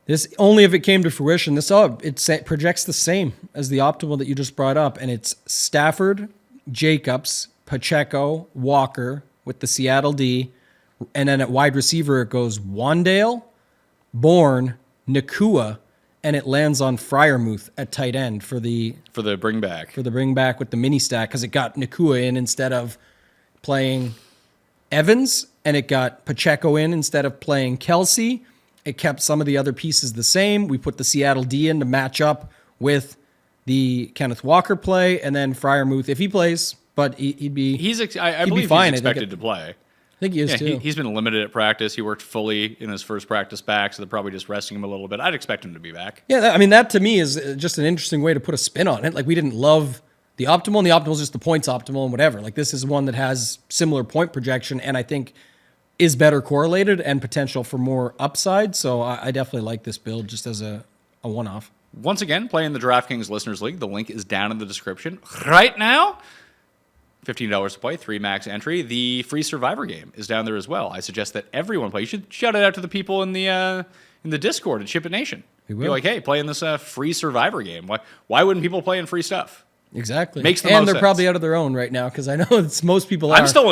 This only if it came to fruition. It projects the same as the optimal that you just brought up, and it's Stafford, Jacobs, Pacheco, Walker with the Seattle D, and then at wide receiver it goes Wandale, Bourne, Nakua, and it lands on Freiermuth at tight end for the bring back with the mini stack because it got Nakua in instead of playing Evans, and it got Pacheco in instead of playing Kelsey. It kept some of the other pieces the same. We put the Seattle D in to match up with the Kenneth Walker play, and then Freiermuth if he plays, but he'd be I believe fine. He's expected to play. I think he is too. He's been limited at practice. He worked fully in his first practice back, so they're probably just resting him a little bit. I'd expect him to be back. Yeah, that to me is just an interesting way to put a spin on it. Like we didn't love the optimal, and the optimal is just the points optimal and whatever. Like this is one that has similar point projection, and I think is better correlated and potential for more upside. So I definitely like this build just as a one-off. Once again, playing the DraftKings Listeners League. The link is down in the description right now. $15 to play, 3 max entry. The free Survivor game is down there as well. I suggest that everyone play. You should shout it out to the people in the Discord at Ship It Nation. Be like, hey, play in this free Survivor game. Why wouldn't people play in free stuff? Exactly. Makes the and most they're sense. Probably out of their own right now because I know most people are. I'm still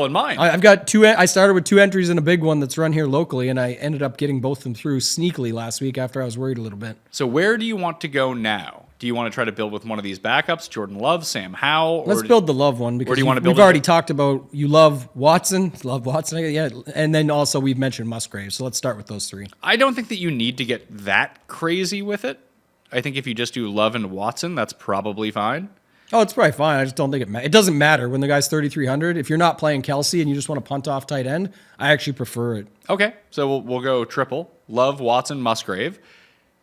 in mine. I've got 2. I started with 2 entries in a big one that's run here locally, and I ended up getting both of them through sneakily last week after I was worried a little bit. So where do you want to go now? Do you want to try to build with one of these backups, Jordan Love, Sam Howell? Let's build the Love one because do you want to build we've already talked about you love Watson, yeah, and then also we've mentioned Musgrave. So let's start with those 3. I don't think that you need to get that crazy with it. I think if you just do Love and Watson, that's probably fine. Oh, it's probably fine. I just don't think it doesn't matter when the guy's 3,300. If you're not playing Kelsey and you just want to punt off tight end, I actually prefer it. Okay, so we'll go triple. Love, Watson, Musgrave.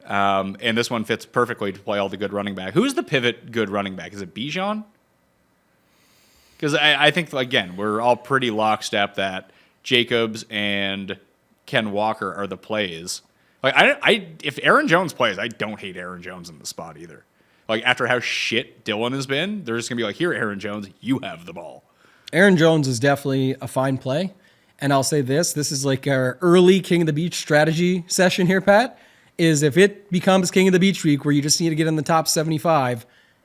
And this one fits perfectly to play all the good running back. Who's the pivot good running back? Is it Bijan? Because I think, again, we're all pretty lockstep that Jacobs and Ken Walker are the plays. Like if Aaron Jones plays, I don't hate Aaron Jones in the spot either. Like, after how shit Dylan has been, they're just going to be like, here, Aaron Jones, you have the ball. Aaron Jones is definitely a fine play. And I'll say this is like our early King of the Beach strategy session here, Pat, is if it becomes King of the Beach week where you just need to get in the top 75,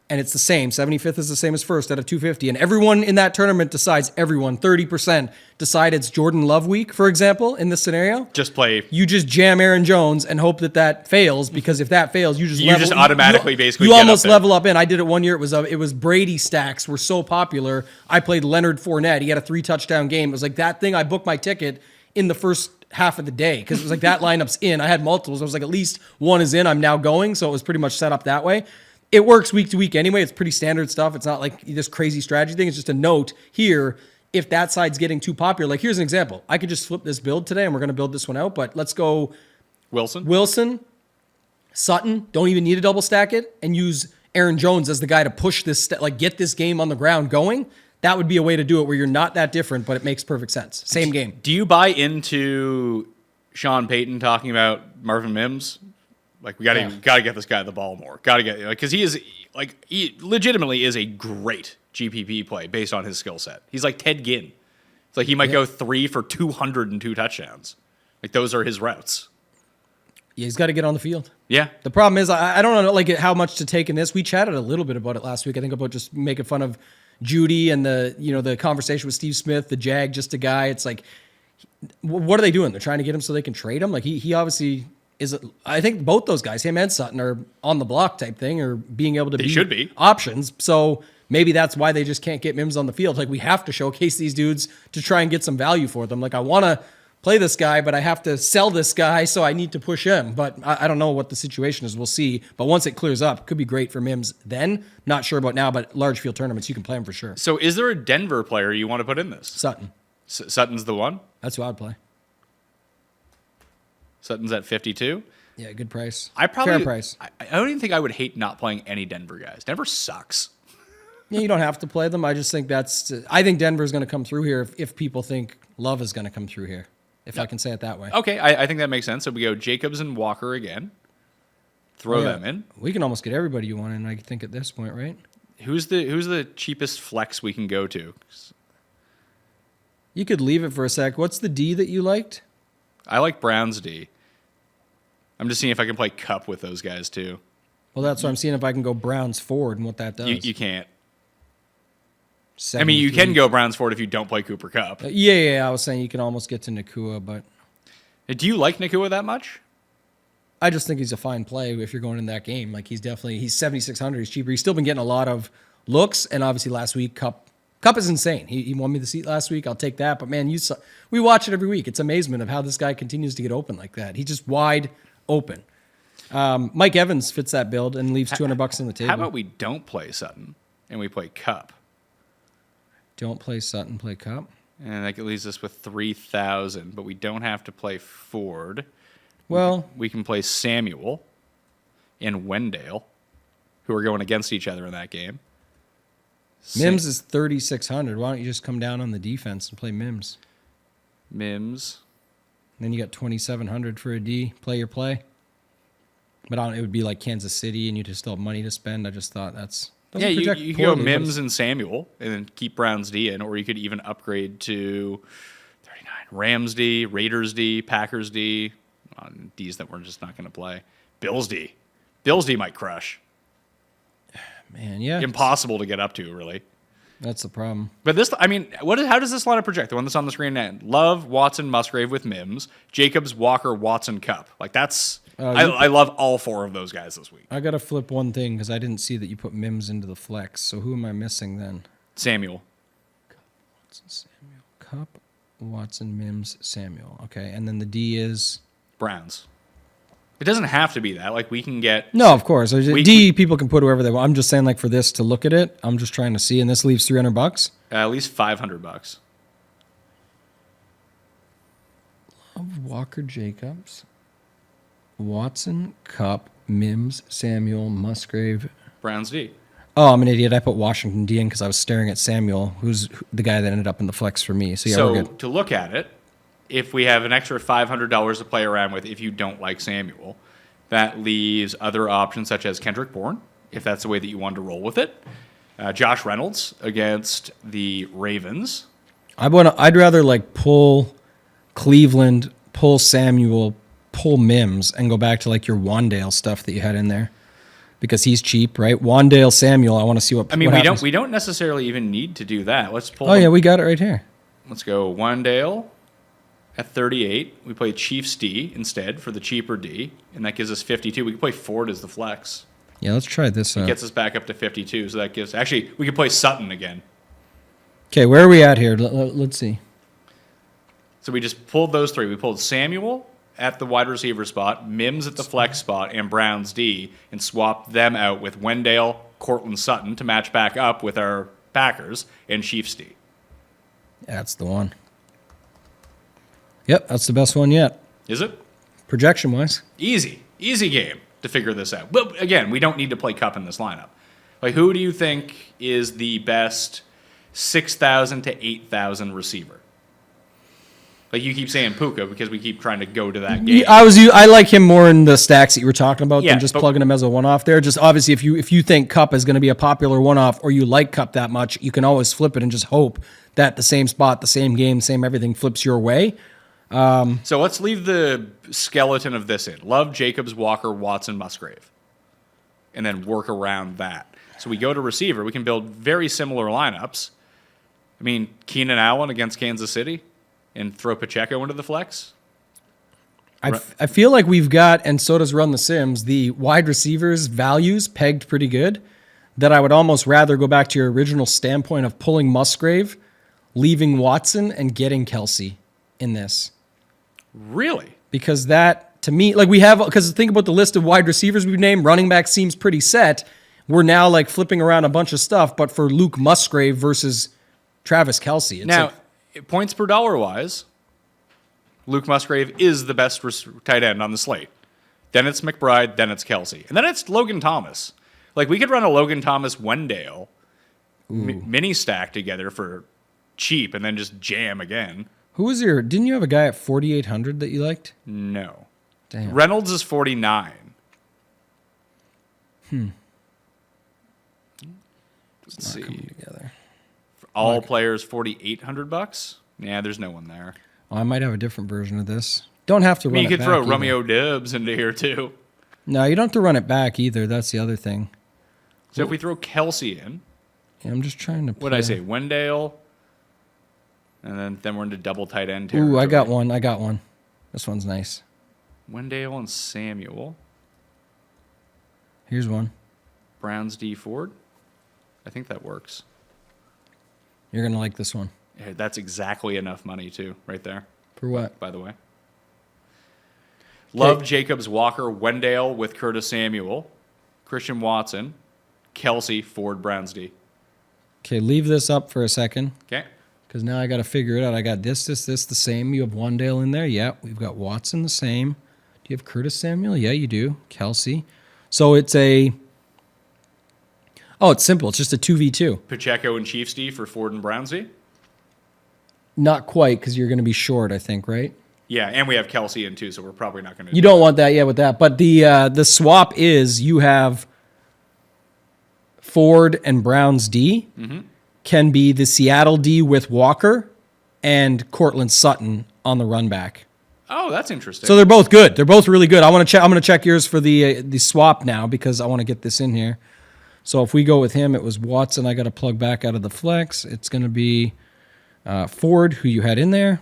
and it's the same. 75th is the same as first out of 250. And everyone in that tournament decides, 30% decide it's Jordan Love week, for example, in this scenario. Just play. You just jam Aaron Jones and hope that fails, because if that fails, you automatically basically you almost level up in. I did it one year. It was Brady stacks were so popular. I played Leonard Fournette. He had a 3-touchdown game. It was like that thing. I booked my ticket in the first half of the day because it was like that lineup's in. I had multiples. I was like, at least one is in. I'm now going. So it was pretty much set up that way. It works week to week anyway. It's pretty standard stuff. It's not like this crazy strategy thing. It's just a note here. If that side's getting too popular, like here's an example. I could just flip this build today and we're going to build this one out, but let's go Wilson, Sutton, don't even need to double stack it, and use Aaron Jones as the guy to push this, get this game on the ground going. That would be a way to do it where you're not that different, but it makes perfect sense. Same game. Do you buy into Sean Payton talking about Marvin Mims? Like, we gotta get this guy the ball more. Gotta get, because he legitimately is a great GPP play based on his skill set. He's like Ted Ginn. It's like he might go 3 for 202 touchdowns. Like, those are his routes. Yeah, he's got to get on the field. Yeah. The problem is, I don't know how much to take in this. We chatted a little bit about it last week. I think about just making fun of Judy and the conversation with Steve Smith, the Jag, just a guy. It's like, what are they doing? They're trying to get him so they can trade him. Like he obviously is. I think both those guys, him and Sutton, are on the block type thing, or being able to be options. So maybe that's why they just can't get Mims on the field. Like, we have to showcase these dudes to try and get some value for them. Like, I want to play this guy, but I have to sell this guy, so I need to push him. But I don't know what the situation is. We'll see. But once it clears up, it could be great for Mims then. Not sure about now, but large field tournaments, you can play him for sure. So is there a Denver player you want to put in this? Sutton. Sutton's the one? That's who I'd play. Sutton's at 52? Yeah, good price. Fair price. I don't even think I would hate not playing any Denver guys. Denver sucks. Yeah, you don't have to play them. I just think I think Denver's going to come through here if people think Love is going to come through here, if I can say it that way. Okay, I think that makes sense. So we go Jacobs and Walker again. Throw them in. We can almost get everybody you want in, I think, at this point, right? Who's the cheapest flex we can go to? You could leave it for a sec. What's the D that you liked? I like Brown's D. I'm just seeing if I can play Cup with those guys too. Well, that's what I'm seeing if I can go Browns forward and what that does. You can't. I mean, you can go Browns forward if you don't play Cooper Cup. Yeah. I was saying you can almost get to Nakua, but Do you like Nakua that much? I just think he's a fine play if you're going in that game. Like he's 7,600. He's cheaper. He's still been getting a lot of looks, and obviously last week Cup is insane. He won me the seat last week. I'll take that. But man, we watch it every week. It's amazement of how this guy continues to get open like that. He's just wide open. Mike Evans fits that build and leaves $200 on the table. How about we don't play Sutton and we play Cup? Don't play Sutton, play Cup. And that leaves us with 3,000, but we don't have to play Ford. Well, We can play Samuel and Wendell, who are going against each other in that game. Mims is 3,600. Why don't you just come down on the defense and play Mims? Mims. And then you got 2,700 for a D. Play your play. But it would be like Kansas City, and you just still have money to spend. I just thought Yeah, you could go Mims and Samuel and then keep Brown's D in, or you could even upgrade to 39. Rams D, Raiders D, Packers D, Ds that we're just not going to play. Bills D. Bills D might crush. Man, yeah. Impossible to get up to, really. That's the problem. But how does this lineup project? The one that's on the screen now. Love, Watson, Musgrave with Mims, Jacobs, Walker, Watson, Cup. Like that's... I love all four of those guys this week. I got to flip one thing because I didn't see that you put Mims into the flex. So who am I missing then? Samuel. Watson, Samuel. Cup, Watson, Mims, Samuel. Okay, and then the D is? Browns. It doesn't have to be that. Like, we can get... No, of course. D, people can put whoever they want. I'm just saying, like, for this to look at it, I'm just trying to see, and this leaves $300? At least $500. Love, Walker, Jacobs, Watson, Cup, Mims, Samuel, Musgrave. Browns D. Oh, I'm an idiot. I put Washington D in because I was staring at Samuel, who's the guy that ended up in the flex for me. So, yeah, we're good. To look at it, if we have an extra $500 to play around with, if you don't like Samuel, that leaves other options such as Kendrick Bourne, if that's the way that you want to roll with it. Josh Reynolds against the Ravens. I'd rather like pull Cleveland, pull Samuel, pull Mims, and go back to like your Wandale stuff that you had in there. Because he's cheap, right? Wandale, Samuel, I want to see what happens. we don't necessarily even need to do that. Let's pull. Oh, yeah, we got it right here. Let's go Wandale at 38. We play Chiefs D instead for the cheaper D, and that gives us 52. We can play Ford as the flex. Yeah, let's try this out. It gets us back up to 52, so that gives... Actually, we could play Sutton again. Okay, where are we at here? Let's see. So we just pulled those three. We pulled Samuel at the wide receiver spot, Mims at the flex spot, and Browns D, and swapped them out with Wendell, Cortland Sutton to match back up with our Packers, and Chiefs D. That's the one. Yep, that's the best one yet. Is it? Projection-wise. Easy game to figure this out. But again, we don't need to play Cup in this lineup. Like, who do you think is the best 6,000 to 8,000 receiver? Like, you keep saying Puka because we keep trying to go to that game. I like him more in the stacks that you were talking about than just but plugging him as a one-off there. Just obviously, if you think Cup is going to be a popular one-off or you like Cup that much, you can always flip it and just hope that the same spot, the same game, same everything flips your way. So let's leave the skeleton of this in. Love, Jacobs, Walker, Watson, Musgrave. And then work around that. So we go to receiver. We can build very similar lineups. I mean, Keenan Allen against Kansas City and throw Pacheco into the flex. I feel like we've got, and so does Run the Sims, the wide receivers values pegged pretty good, that I would almost rather go back to your original standpoint of pulling Musgrave, leaving Watson, and getting Kelsey in this. Really? Because that, to me, like we have, because think about the list of wide receivers we've named, running back seems pretty set. We're now like flipping around a bunch of stuff, but for Luke Musgrave versus Travis Kelsey. It's now, points per dollar wise, Luke Musgrave is the best tight end on the slate. Then it's McBride, then it's Kelsey. And then it's Logan Thomas. Like, we could run a Logan Thomas Wendell mini stack together for cheap and then just jam again. Didn't you have a guy at 4,800 that you liked? No. Damn. Reynolds is 49. Let's see. Together. For all players, $4,800. Yeah, there's no one there. Oh, I might have a different version of this. Don't have to I run mean, it you could back throw either. Romeo Dubs into here too. No, you don't have to run it back either. That's the other thing. So if we throw Kelsey in, Yeah, I'm just trying to play. what did I say? Wendell, and then we're into double tight end territory. Ooh, I got one. This one's nice. Wendell and Samuel. Here's one. Browns D Ford. I think that works. You're going to like this one. Yeah, that's exactly enough money too, right there. For what? By the way. Love Jacobs, Walker, Wendell with Curtis Samuel, Christian Watson, Kelsey, Ford, Browns D. Okay, leave this up for a second. Okay. Because now I got to figure it out. I got this the same. You have Wandale in there. Yeah, we've got Watson the same. Do you have Curtis Samuel? Yeah, you do. Kelsey. So it's it's simple. It's just a 2v2. Pacheco and Chiefs D for Ford and Browns D. Not quite, because you're going to be short, I think, right? Yeah, and we have Kelsey in too, so we're probably not going to. You don't want that yet with that. But the swap is you have Ford and Browns D can be the Seattle D with Walker and Cortland Sutton on the run back. Oh, that's interesting. So they're both good. They're both really good. I'm going to check yours for the swap now because I want to get this in here. So if we go with him, it was Watson. I got to plug back out of the flex. It's going to be Ford, who you had in there.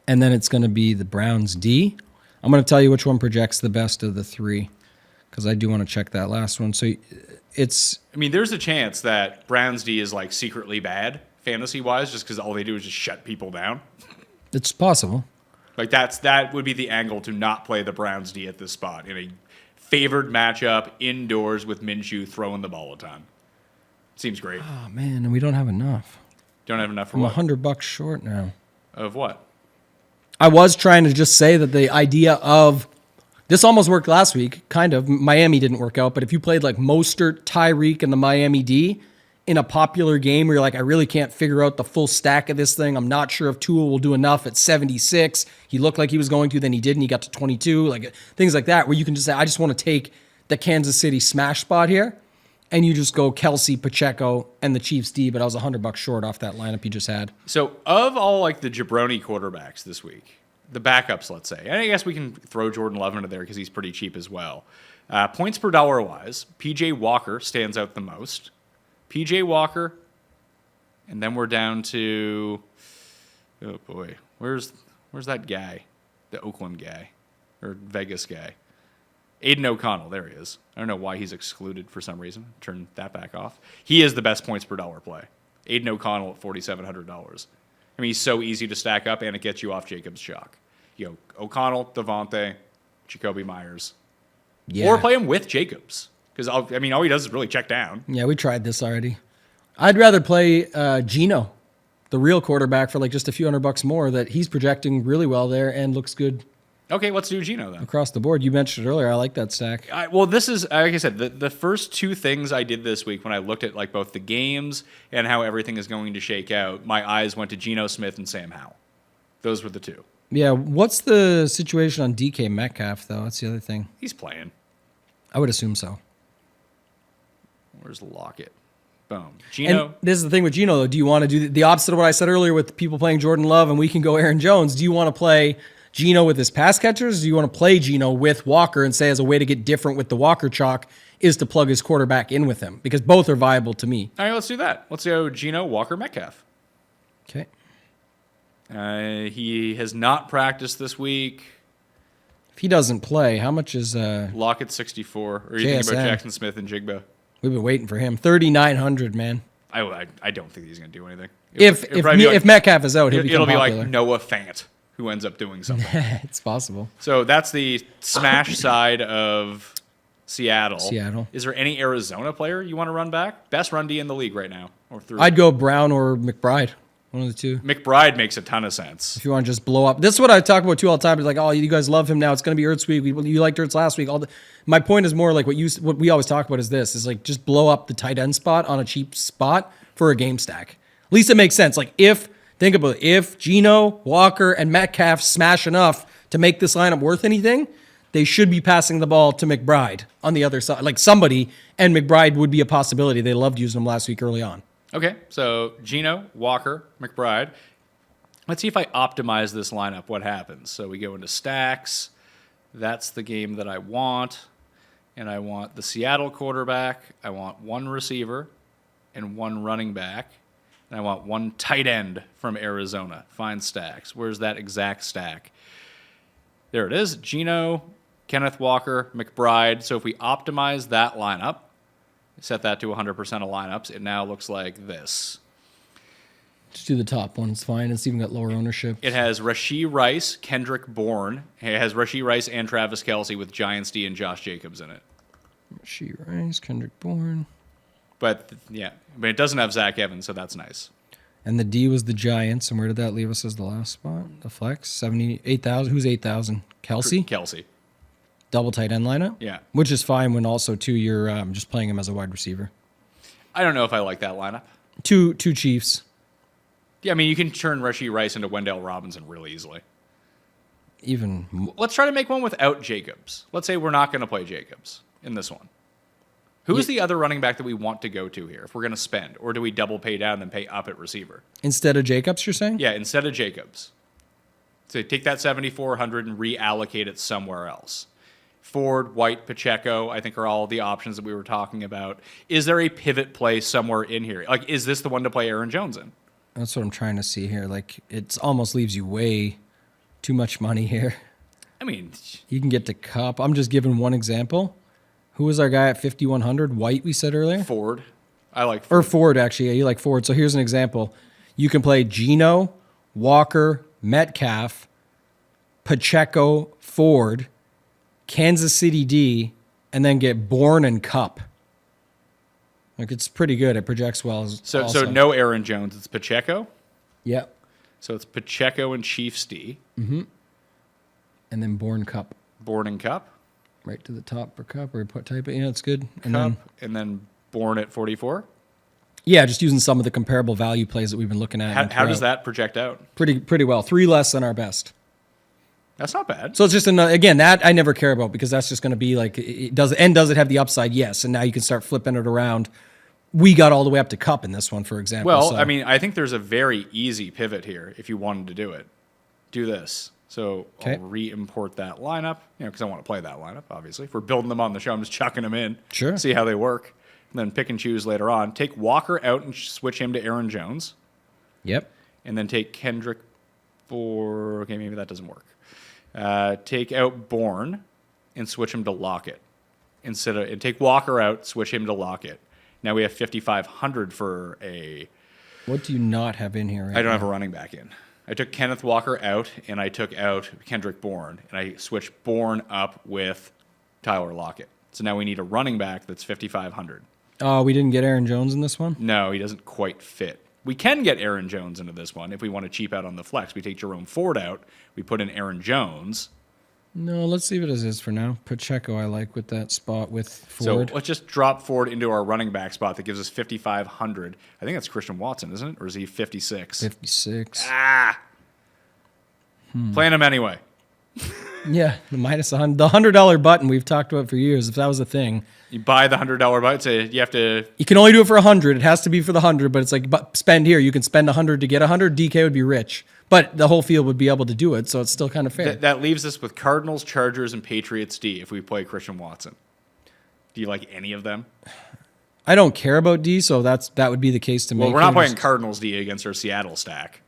And then it's going to be the Browns D. I'm going to tell you which one projects the best of the three because I do want to check that last one. So it's... I mean, there's a chance that Browns D is like secretly bad fantasy-wise just because all they do is just shut people down. It's possible. Like that would be the angle to not play the Browns D at this spot in a favored matchup indoors with Minshew throwing the ball a ton. Seems great. Oh, man, and we don't have enough. Don't have enough for I'm what? $100 short now. Of what? I was trying to just say that the idea of this almost worked last week, kind of. Miami didn't work out, but if you played like Mostert, Tyreek, and the Miami D in a popular game where you're like, I really can't figure out the full stack of this thing. I'm not sure if Tua will do enough at 76. He looked like he was going to, then he didn't. He got to 22, like things like that, where you can just say, I just want to take the Kansas City smash spot here, and you just go Kelsey, Pacheco, and the Chiefs D, but I was $100 short off that lineup you just had. So of all like the jabroni quarterbacks this week, the backups, let's say, and I guess we can throw Jordan Love into there because he's pretty cheap as well. Points per dollar wise, PJ Walker stands out the most. PJ Walker, and then we're down to, oh boy, where's that guy, the Oakland guy or Vegas guy? Aiden O'Connell, there he is. I don't know why he's excluded for some reason. Turn that back off. He is the best points per dollar play. Aiden O'Connell at $4,700. I mean, he's so easy to stack up, and it gets you off Jacobs' chalk. You know, O'Connell, Devontae, Jacoby Myers. Yeah. Or play him with Jacobs. Because, all he does is really check down. Yeah, we tried this already. I'd rather play Geno, the real quarterback, for like just a few $100 more that he's projecting really well there and looks good Okay, let's do Geno then. across the board. You mentioned it earlier. I like that stack. Well, this is, like I said, the first two things I did this week when I looked at like both the games and how everything is going to shake out, my eyes went to Geno Smith and Sam Howell. Those were the two. Yeah, what's the situation on DK Metcalf, though? That's the other thing. He's playing. I would assume so. Where's Lockett? Boom. Geno. And this is the thing with Geno, though. Do you want to do the opposite of what I said earlier with people playing Jordan Love and we can go Aaron Jones? Do you want to play Geno with his pass catchers? Do you want to play Geno with Walker and say as a way to get different with the Walker chalk is to plug his quarterback in with him? Because both are viable to me. All right, let's do that. Let's go Geno, Walker, Metcalf. Okay. He has not practiced this week. If he doesn't play, how much is Lockett 64. Or are you thinking about JSN. Jackson Smith and Jigba? We've been waiting for him. 3,900, man. I don't think he's going to do anything. If Metcalf is out, he'll become it'll be popular. like Noah Fant who ends up doing something. It's possible. So that's the smash side of Seattle. Seattle. Is there any Arizona player you want to run back? Best run D in the league right now. Or through. I'd go Brown or McBride. One of the two. McBride makes a ton of sense. If you want to just blow up. This is what I talk about too all the time. It's like, oh, you guys love him now. It's going to be Ertz week. You liked Ertz last week. My point is more like what we always talk about is this. Is like just blow up the tight end spot on a cheap spot for a game stack. At least it makes sense. Like think about it. If Geno, Walker, and Metcalf smash enough to make this lineup worth anything, they should be passing the ball to McBride on the other side. Like somebody, and McBride would be a possibility. They loved using him last week early on. Okay, so Geno, Walker, McBride. Let's see if I optimize this lineup, what happens. So we go into stacks. That's the game that I want. And I want the Seattle quarterback. I want one receiver and one running back. And I want one tight end from Arizona. Find stacks. Where's that exact stack? There it is. Geno, Kenneth Walker, McBride. So if we optimize that lineup, set that to 100% of lineups, it now looks like this. Just do the top one. It's fine. It's even got lower ownership. It has Rashee Rice, Kendrick Bourne. It has Rashee Rice and Travis Kelce with Giants D and Josh Jacobs in it. Rashee Rice, Kendrick Bourne. But it doesn't have Zach Evans, so that's nice. And the D was the Giants. And where did that leave us as the last spot? The flex? 78,000. Who's 8,000? Kelce? Kelce. Double tight end lineup? Yeah. Which is fine when also, too, you're just playing him as a wide receiver. I don't know if I like that lineup. Two Chiefs. Yeah, I mean, you can turn Rashee Rice into Wendell Robinson really easily. Let's try to make one without Jacobs. Let's say we're not going to play Jacobs in this one. Who's the other running back that we want to go to here if we're going to spend? Or do we double pay down and then pay up at receiver? Instead of Jacobs, you're saying? Yeah, instead of Jacobs. So take that 7,400 and reallocate it somewhere else. Ford, White, Pacheco, I think are all the options that we were talking about. Is there a pivot play somewhere in here? Like, is this the one to play Aaron Jones in? That's what I'm trying to see here. Like, it almost leaves you way too much money here. I mean, You can get to Cup. I'm just giving one example. Who was our guy at 5,100? White, we said earlier? Ford. I like Ford. Or Ford, actually. Yeah, you like Ford. So here's an example. You can play Geno, Walker, Metcalf, Pacheco, Ford, Kansas City D, and then get Bourne and Cup. Like, it's pretty good. It projects well. So no Aaron Jones. It's Pacheco. Yep. So it's Pacheco and Chiefs D. And then Bourne Cup. Bourne and Cup. Right to the top for Cup, or type it. Yeah, it's good. And Cup. then, And then Bourne at 44. yeah, just using some of the comparable value plays that we've been looking at. How does that project out? Pretty well. 3 less than our best. That's not bad. So it's just another, again, that I never care about because that's just going to be like, does it have the upside? Yes. And now you can start flipping it around. We got all the way up to Cup in this one, for example. Well, so. I mean, I think there's a very easy pivot here if you wanted to do it. Do this. So Okay. I'll re-import that lineup, because I want to play that lineup, obviously. If we're building them on the show, I'm just chucking them in. Sure. See how they work. And then pick and choose later on. Take Walker out and switch him to Aaron Jones. Yep. And then take Kendrick for... Okay, maybe that doesn't work. Take out Bourne and switch him to Lockett. And take Walker out, switch him to Lockett. Now we have 5,500 for a... What do you not have in here? I don't have a running back in. I took Kenneth Walker out, and I took out Kendrick Bourne, and I switched Bourne up with Tyler Lockett. So now we need a running back that's 5,500. Oh, we didn't get Aaron Jones in this one? No, he doesn't quite fit. We can get Aaron Jones into this one if we want to cheap out on the flex. We take Jerome Ford out. We put in Aaron Jones. No, let's leave it as is for now. Pacheco I like with that spot with Ford. So let's just drop Ford into our running back spot that gives us 5,500. I think that's Christian Watson, isn't it? Or is he 56? 56. Playing him anyway. Yeah, the minus the $100 button we've talked about for years. If that was a thing, You buy the $100 buy. Say you have to. you can only do it for 100. It has to be for the 100, but it's like spend here. You can spend 100 to get 100. DK would be rich, but the whole field would be able to do it, so it's still kind of fair. That leaves us with Cardinals, Chargers, and Patriots D if we play Christian Watson. Do you like any of them? I don't care about D, so that would be the case to me. Well, we're not playing Cardinals D against our Seattle stack.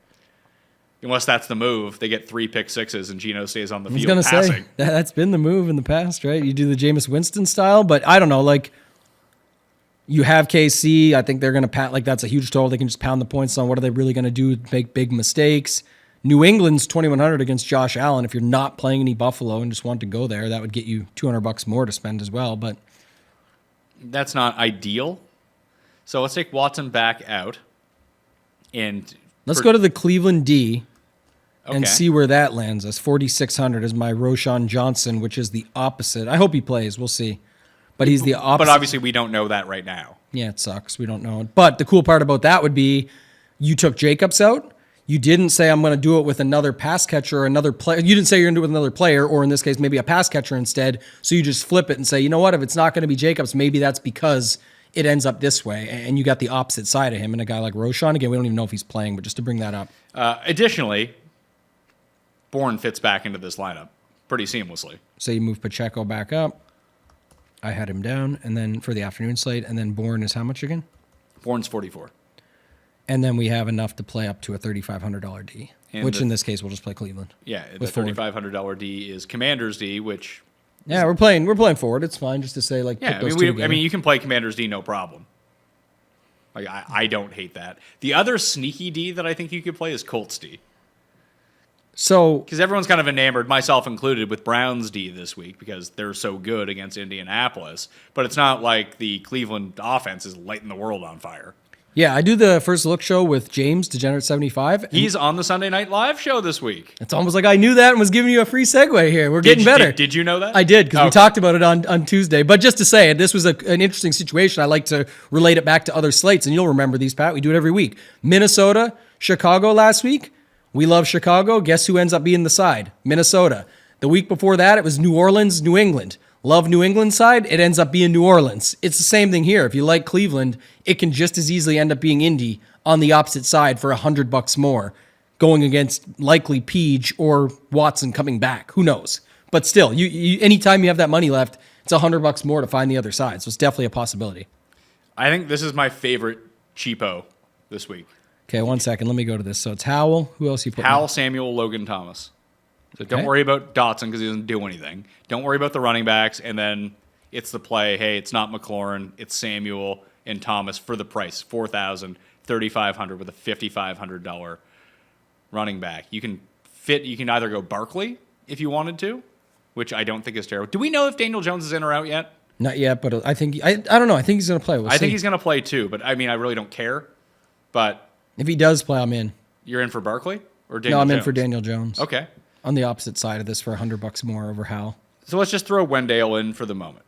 Unless that's the move. They get 3 pick sixes and Geno stays on the I was field gonna passing. say that's been the move in the past, right? You do the Jameis Winston style, but I don't know. Like, you have KC. I think they're gonna pat. Like, that's a huge total. They can just pound the points on. What are they really gonna do? Make big mistakes. New England's 2,100 against Josh Allen. If you're not playing any Buffalo and just want to go there, that would get you $200 more to spend as well. But That's not ideal. So let's take Watson back out. And let's go to the Cleveland D and Okay. see where that lands us. 4,600 is my Roshan Johnson, which is the opposite. I hope he plays. We'll see. But he's the opposite. But obviously we don't know that right now. Yeah, it sucks. We don't know. But the cool part about that would be you took Jacobs out. You didn't say, I'm going to do it with another pass catcher or another player. You didn't say you're going to do it with another player, or in this case, maybe a pass catcher instead. So you just flip it and say, you know what? If it's not going to be Jacobs, maybe that's because it ends up this way. And you got the opposite side of him. And a guy like Roshan, again, we don't even know if he's playing, but just to bring that up. Additionally, Bourne fits back into this lineup pretty seamlessly. So you move Pacheco back up. I had him down, and then for the afternoon slate, and then Bourne is how much again? Bourne's 44. And then we have enough to play up to a $3,500 D, which in this case we'll just play Cleveland. Yeah, the with forward. $3,500 D is Commander's D, which Yeah, we're playing forward. It's fine just to say put yeah, those two together. you can play Commander's D no problem. Like I don't hate that. The other sneaky D that I think you could play is Colts D. So Because everyone's kind of enamored, myself included, with Browns D this week because they're so good against Indianapolis. But it's not like the Cleveland offense is lighting the world on fire. yeah, I do the first look show with James Degenerate 75. He's on the Sunday Night Live show this week. It's almost like I knew that and was giving you a free segue here. We're getting better. Did you know that? I did because we Okay. talked about it on Tuesday. But just to say, this was an interesting situation. I like to relate it back to other slates, and you'll remember these, Pat. We do it every week. Minnesota, Chicago last week. We love Chicago. Guess who ends up being the side? Minnesota. The week before that, it was New Orleans, New England. Love New England side. It ends up being New Orleans. It's the same thing here. If you like Cleveland, it can just as easily end up being Indy on the opposite side for $100 more, going against likely Peach or Watson coming back. Who knows? But still, you anytime you have that money left, it's $100 more to find the other side. So it's definitely a possibility. I think this is my favorite cheapo this week. Okay, 1 second. Let me go to this. So it's Howell. Who else you put? Hal Samuel, Logan Thomas. So don't Okay. worry about Dotson because he doesn't do anything. Don't worry about the running backs. And then it's the play. Hey, it's not McLaurin. It's Samuel and Thomas for the price. $4,000, $3,500 with a $5,500 running back. You can either go Barkley if you wanted to, which I don't think is terrible. Do we know if Daniel Jones is in or out yet? Not yet, but I think I don't know. I think he's going to play. We'll I think see. he's going to play too, but I mean, I really don't care. But If he does play, I'm in. you're in for Barkley or Daniel No, I'm in Jones? for Daniel Jones. Okay. On the opposite side of this for $100 more over Howell. So let's just throw Wendell in for the moment.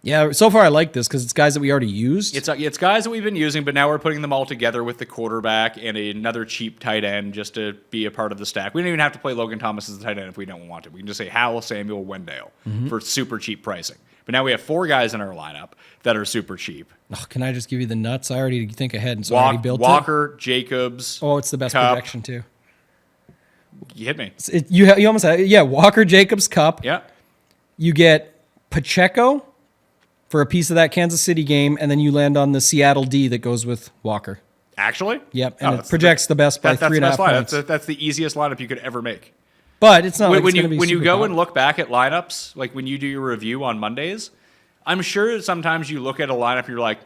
Yeah, so far I like this because it's guys that we already used. It's guys that we've been using, but now we're putting them all together with the quarterback and another cheap tight end just to be a part of the stack. We don't even have to play Logan Thomas as the tight end if we don't want to. We can just say Howell, Samuel, Wendell for super cheap pricing. But now we have 4 guys in our lineup that are super cheap. Oh, can I just give you the nuts? I already think ahead, and so I already built Walker, Jacobs. it. Oh, it's the best Kupp. projection too. You hit me. You almost had Walker, Jacobs, Cup. Yeah. You get Pacheco for a piece of that Kansas City game, and then you land on the Seattle D that goes with Walker. Actually? Yep, Oh, and it that's projects the best by that's the 3.5 best lineup. points. That's the easiest lineup you could ever make. But it's not like when it's you gonna be when you super go popular. and look back at lineups, like when you do your review on Mondays, I'm sure sometimes you look at a lineup and you're like,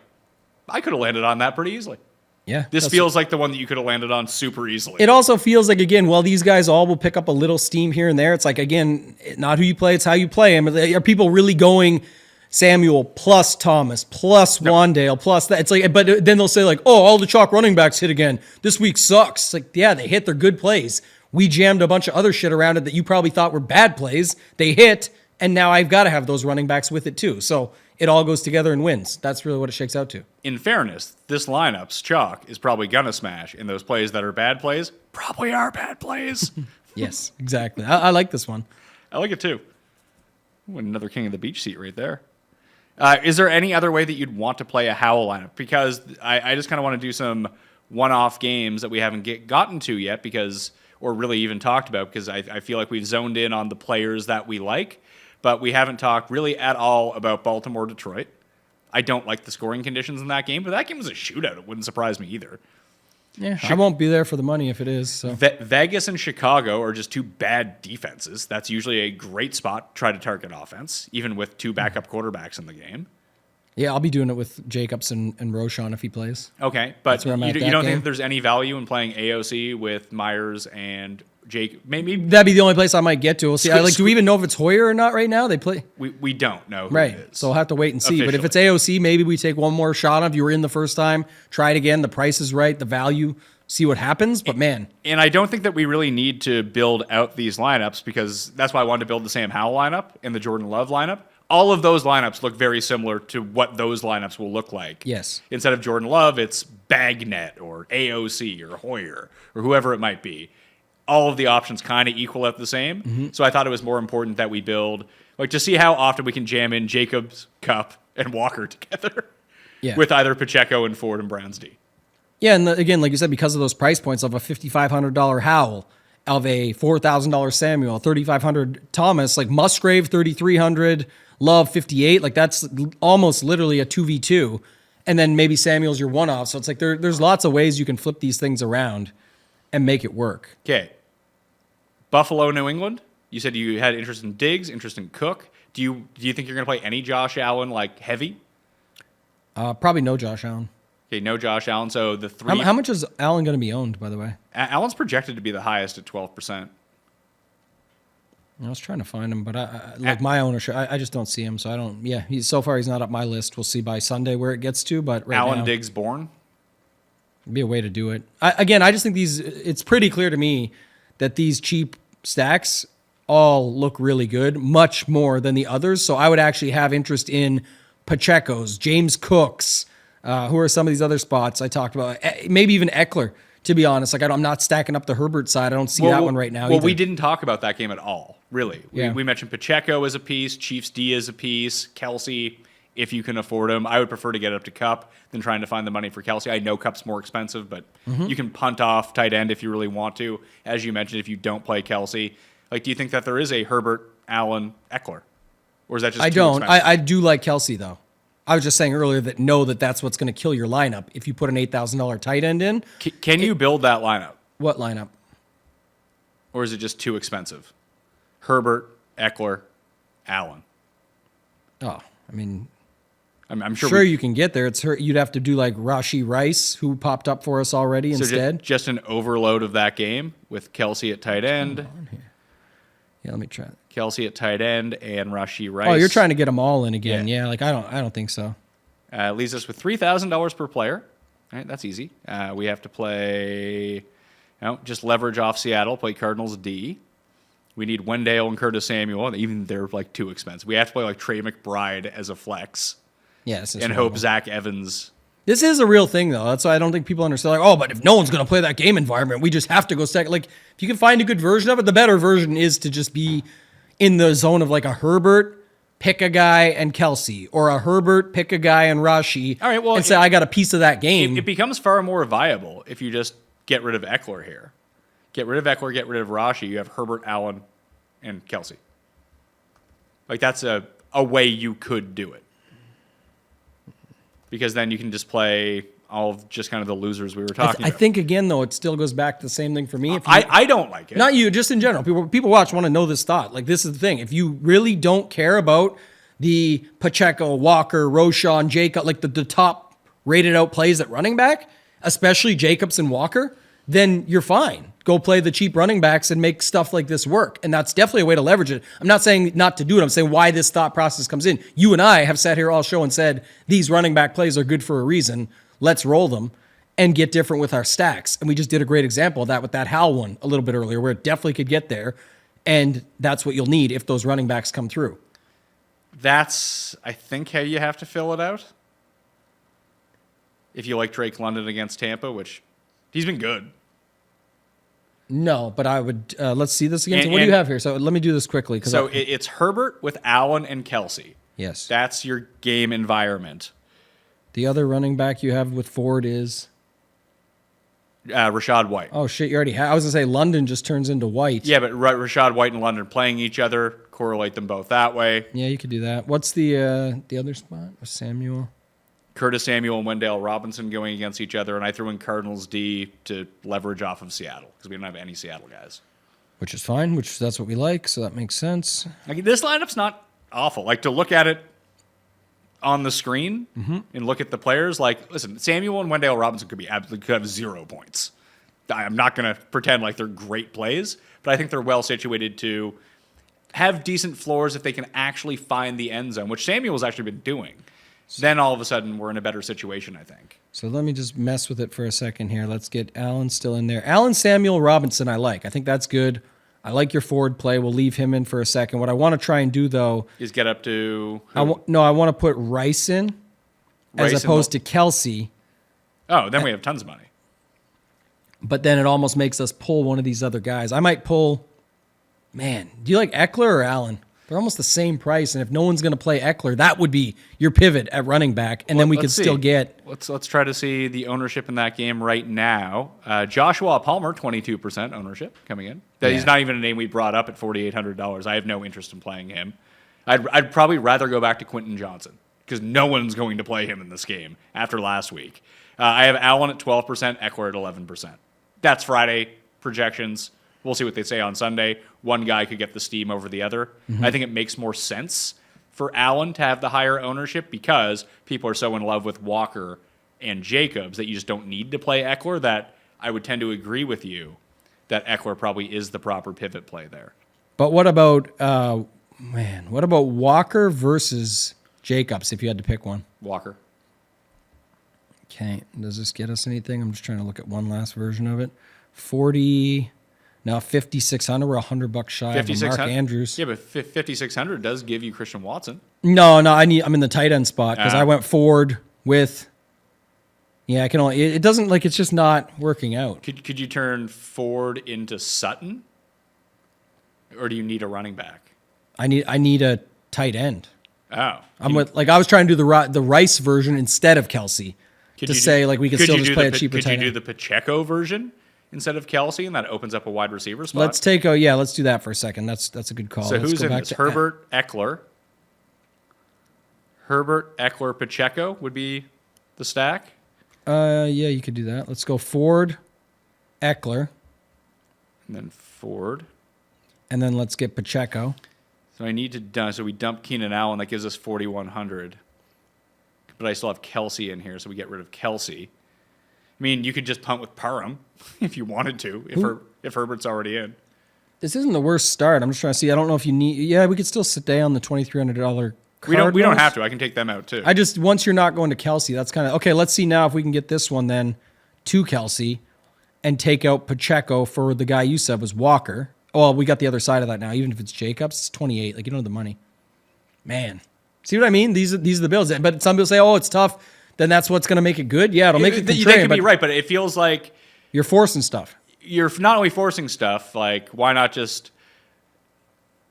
I could have landed on that pretty easily. Yeah, This that's- feels like the one that you could have landed on super easily. It also feels like, again, while these guys all will pick up a little steam here and there, it's like, again, not who you play, it's how you play them. Are people really going Samuel plus Thomas plus Wandale plus that? It's like, but then they'll say like, oh, all the chalk running backs hit again. This week sucks. It's like, yeah, they hit. They're good plays. We jammed a bunch of other shit around it that you probably thought were bad plays. They hit, and now I've got to have those running backs with it too. So it all goes together and wins. That's really what it shakes out to. In fairness, this lineup's chalk is probably gonna smash, and those plays that are bad plays probably are bad plays. Yes, exactly. I like this one. I like it too. Ooh, another king of the beach seat right there. Is there any other way that you'd want to play a Howell lineup? Because I just kind of want to do some one-off games that we haven't gotten to yet or really even talked about, because I feel like we've zoned in on the players that we like, but we haven't talked really at all about Baltimore-Detroit. I don't like the scoring conditions in that game, but that game was a shootout. It wouldn't surprise me either. Yeah, I won't be there for the money if it is. So. Vegas and Chicago are just 2 bad defenses. That's usually a great spot to try to target offense, even with 2 backup quarterbacks in the game. Yeah, I'll be doing it with Jacobs and Roshan if he plays. Okay, but That's where I'm you at that don't game. think there's any value in playing AOC with Myers and Jake? Maybe That'd be the only place I might get to. We'll see. Do we even know if it's Hoyer or not right now? They play. we don't know who Right. it is. So we'll have to wait and see. But if it's AOC, maybe we take one more shot on. If you were in the first time, try it again. The price is right, the value, see what happens. But man, And I don't think that we really need to build out these lineups, because that's why I wanted to build the Sam Howell lineup and the Jordan Love lineup. All of those lineups look very similar to what those lineups will look like. Yes. Instead of Jordan Love, it's Bagnet or AOC or Hoyer or whoever it might be. All of the options kind of equal out the same. Mm-hmm. So I thought it was more important that we build, like, to see how often we can jam in Jacobs, Kupp, and Walker together yeah. with either Pacheco and Ford and Browns D. Yeah, and again, like you said, because of those price points of a $5,500 Howell, of a $4,000 Samuel, $3,500 Thomas, like Musgrave $3,300, Love $58, like that's almost literally a 2v2, and then maybe Samuel's your one-off. So it's like there's lots of ways you can flip these things around and make it work. Okay. Buffalo, New England. You said you had interest in Diggs, interest in Cook. Do you think you're going to play any Josh Allen like heavy? Probably no Josh Allen. Okay, no Josh Allen. So the three. How much is Allen going to be owned, by the way? Allen's projected to be the highest at 12%. I was trying to find him, but like my ownership, I just don't see him. So I don't. Yeah, so far he's not up my list. We'll see by Sunday where it gets to. But right Allen now, Diggs born. Be a way to do it. I just think it's pretty clear to me that these cheap stacks all look really good, much more than the others. So I would actually have interest in Pacheco's, James Cook's, who are some of these other spots I talked about, maybe even Eckler, to be honest. Like I'm not stacking up the Herbert side. I don't see that one right now. Well, either. we didn't talk about that game at all, really. Yeah. We mentioned Pacheco as a piece, Chiefs D as a piece, Kelsey, if you can afford him. I would prefer to get up to Kupp than trying to find the money for Kelsey. I know Kupp's more expensive, but you can punt off tight end if you really want to. As you mentioned, if you don't play Kelsey, like, do you think that there is a Herbert, Allen, Eckler? Or is that just I too don't. expensive? I do like Kelsey, though. I was just saying earlier that that's what's going to kill your lineup if you put an $8,000 tight end in. Can you build that lineup? What lineup? Or is it just too expensive? Herbert, Eckler, Allen. Oh, I mean, I'm sure, sure you can get there. You'd have to do like Rashee Rice, who popped up for us already instead. Just an overload of that game with Kelsey at tight end. Yeah, let me try it. Kelsey at tight end and Rashee Rice. Oh, you're trying to get them all in again. Yeah. Yeah, like I don't think so. Leaves us with $3,000 per player. All right, that's easy. We have to play, just leverage off Seattle, play Cardinals D. We need Wendell and Curtis Samuel. Even they're like too expensive. We have to play like Trey McBride as a flex. Yes. And hope Zach Evans. This is a real thing, though. That's why I don't think people understand. Like, oh, but if no one's going to play that game environment, we just have to go stack. Like, if you can find a good version of it, the better version is to just be in the zone of like a Herbert, pick a guy and Kelsey, or a Herbert, pick a guy and Rashee. All right, well, and say I got a piece of that game. It becomes far more viable if you just get rid of Eckler here. Get rid of Eckler, get rid of Rashee. You have Herbert, Allen, and Kelsey. Like, that's a way you could do it. Because then you can just play all of just kind of the losers we were talking I about. think, again, though, it still goes back to the same thing for me. I don't like it. Not you, just in general. People watch want to know this thought. Like, this is the thing. If you really don't care about the Pacheco, Walker, Roschon, Jacob, like the top rated out plays at running back, especially Jacobs and Walker, then you're fine. Go play the cheap running backs and make stuff like this work. And that's definitely a way to leverage it. I'm not saying not to do it. I'm saying why this thought process comes in. You and I have sat here all show and said, these running back plays are good for a reason. Let's roll them and get different with our stacks. And we just did a great example of that with that Hal one a little bit earlier, where it definitely could get there. And that's what you'll need if those running backs come through. That's, I think, how you have to fill it out. If you like Drake London against Tampa, which he's been good. No, but I would, let's see this again. So what do you have here? So let me do this quickly. So it's Herbert with Allen and Kelsey. Yes. That's your game environment. The other running back you have with Ford is? Rashad White. Oh, shit, you already have. I was going to say London just turns into White. Yeah, but Rashad White and London playing each other, correlate them both that way. Yeah, you could do that. What's the other spot? Samuel? Curtis Samuel and Wendell Robinson going against each other, and I threw in Cardinals D to leverage off of Seattle because we don't have any Seattle guys. Which is fine, that's what we like, so that makes sense. Like, this lineup's not awful. Like, to look at it on the screen and look at the players, like, listen, Samuel and Wendell Robinson could have 0 points. I'm not going to pretend like they're great plays, but I think they're well situated to have decent floors if they can actually find the end zone, which Samuel's actually been doing. Then all of a sudden we're in a better situation, I think. So let me just mess with it for a second here. Let's get Allen still in there. Allen, Samuel, Robinson, I like. I think that's good. I like your forward play. We'll leave him in for a second. What I want to try and do, though, is get up to... I want to put Rice in as opposed to Kelsey. Oh, then we have tons of money. But then it almost makes us pull one of these other guys. I might pull... Man, do you like Eckler or Allen? They're almost the same price, and if no one's going to play Eckler, that would be your pivot at running back, and then we could still get. Let's try to see the ownership in that game right now. Joshua Palmer, 22% ownership coming in. He's not even a name we brought up at $4,800. I have no interest in playing him. I'd probably rather go back to Quentin Johnson because no one's going to play him in this game after last week. I have Allen at 12%, Eckler at 11%. That's Friday projections. We'll see what they say on Sunday. One guy could get the steam over the other. I think it makes more sense for Allen to have the higher ownership because people are so in love with Walker and Jacobs that you just don't need to play Eckler, that I would tend to agree with you that Eckler probably is the proper pivot play there. But what about, what about Walker versus Jacobs if you had to pick one? Walker. Okay, does this get us anything? I'm just trying to look at one last version of it. 5,600. We're $100 shy of Mark Andrews. Yeah, but 5,600 does give you Christian Watson. No, I'm in the tight end spot because I went Ford with. Yeah, I can only. It doesn't like it's just not working out. Could you turn Ford into Sutton, or do you need a running back? I need a tight end. Oh, I was trying to do the Rice version instead of Kelsey we could still just play a cheaper tight end. Could you do the Pacheco version instead of Kelsey, and that opens up a wide receiver spot? Let's do that for a second. That's a good call. So who's in this? Herbert, Eckler. Herbert, Eckler, Pacheco would be the stack. Yeah, you could do that. Let's go Ford, Eckler, and then Ford, and then let's get Pacheco. So we dump Keenan Allen. That gives us 4,100. But I still have Kelsey in here, so we get rid of Kelsey. I mean, you could just punt with Parham if you wanted to, if Herbert's already in. This isn't the worst start. I'm just trying to see. I don't know if you need. Yeah, we could still stay on the $2,300. We don't have to. I can take them out too. Once you're not going to Kelsey, that's kind of okay. Let's see now if we can get this one then to Kelsey and take out Pacheco for the guy you said was Walker. Well, we got the other side of that now. Even if it's Jacobs, it's 28. Like you don't have the money, man. See what I mean? These are the bills. But some people say, "Oh, it's tough." Then that's what's going to make it good. Yeah, it'll make it. They could be right, but it feels like you're forcing stuff. You're not only forcing stuff. Like, why not just?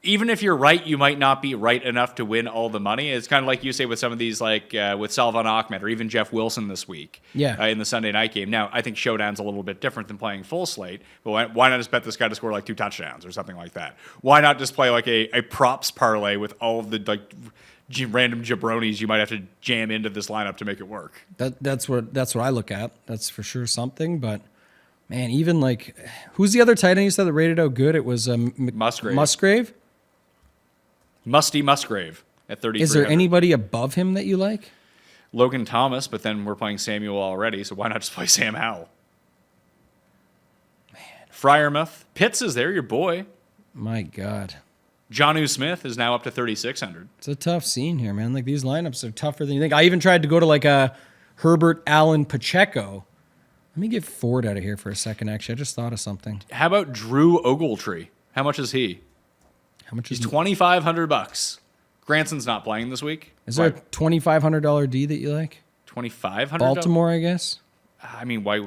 Even if you're right, you might not be right enough to win all the money. It's kind of like you say with some of these, like with Salvon Ahmed or even Jeff Wilson this week. Yeah. In the Sunday night game. Now, I think Showdown's a little bit different than playing full slate. But why not just bet this guy to score like 2 touchdowns or something like that? Why not just play like a props parlay with all of the random jabronis you might have to jam into this lineup to make it work? That's what I look at. That's for sure something. But man, even like who's the other tight end you said that rated out good? It was Musgrave. Musty Musgrave at 3,300. Is there anybody above him that you like? Logan Thomas, but then we're playing Samuel already, so why not just play Sam Howell? Man. Freiermuth. Pitts is there, your boy. My God. Jonnu Smith is now up to 3,600. It's a tough scene here, man. Like these lineups are tougher than you think. I even tried to go to like a Herbert, Allen, Pacheco. Let me get Ford out of here for a second, actually. I just thought of something. How about Drew Ogletree? How much is he? How much is He's $2,500. Granson's not playing this week. Is there a $2,500 D that you like? $2,500? Baltimore, I guess. I mean, why?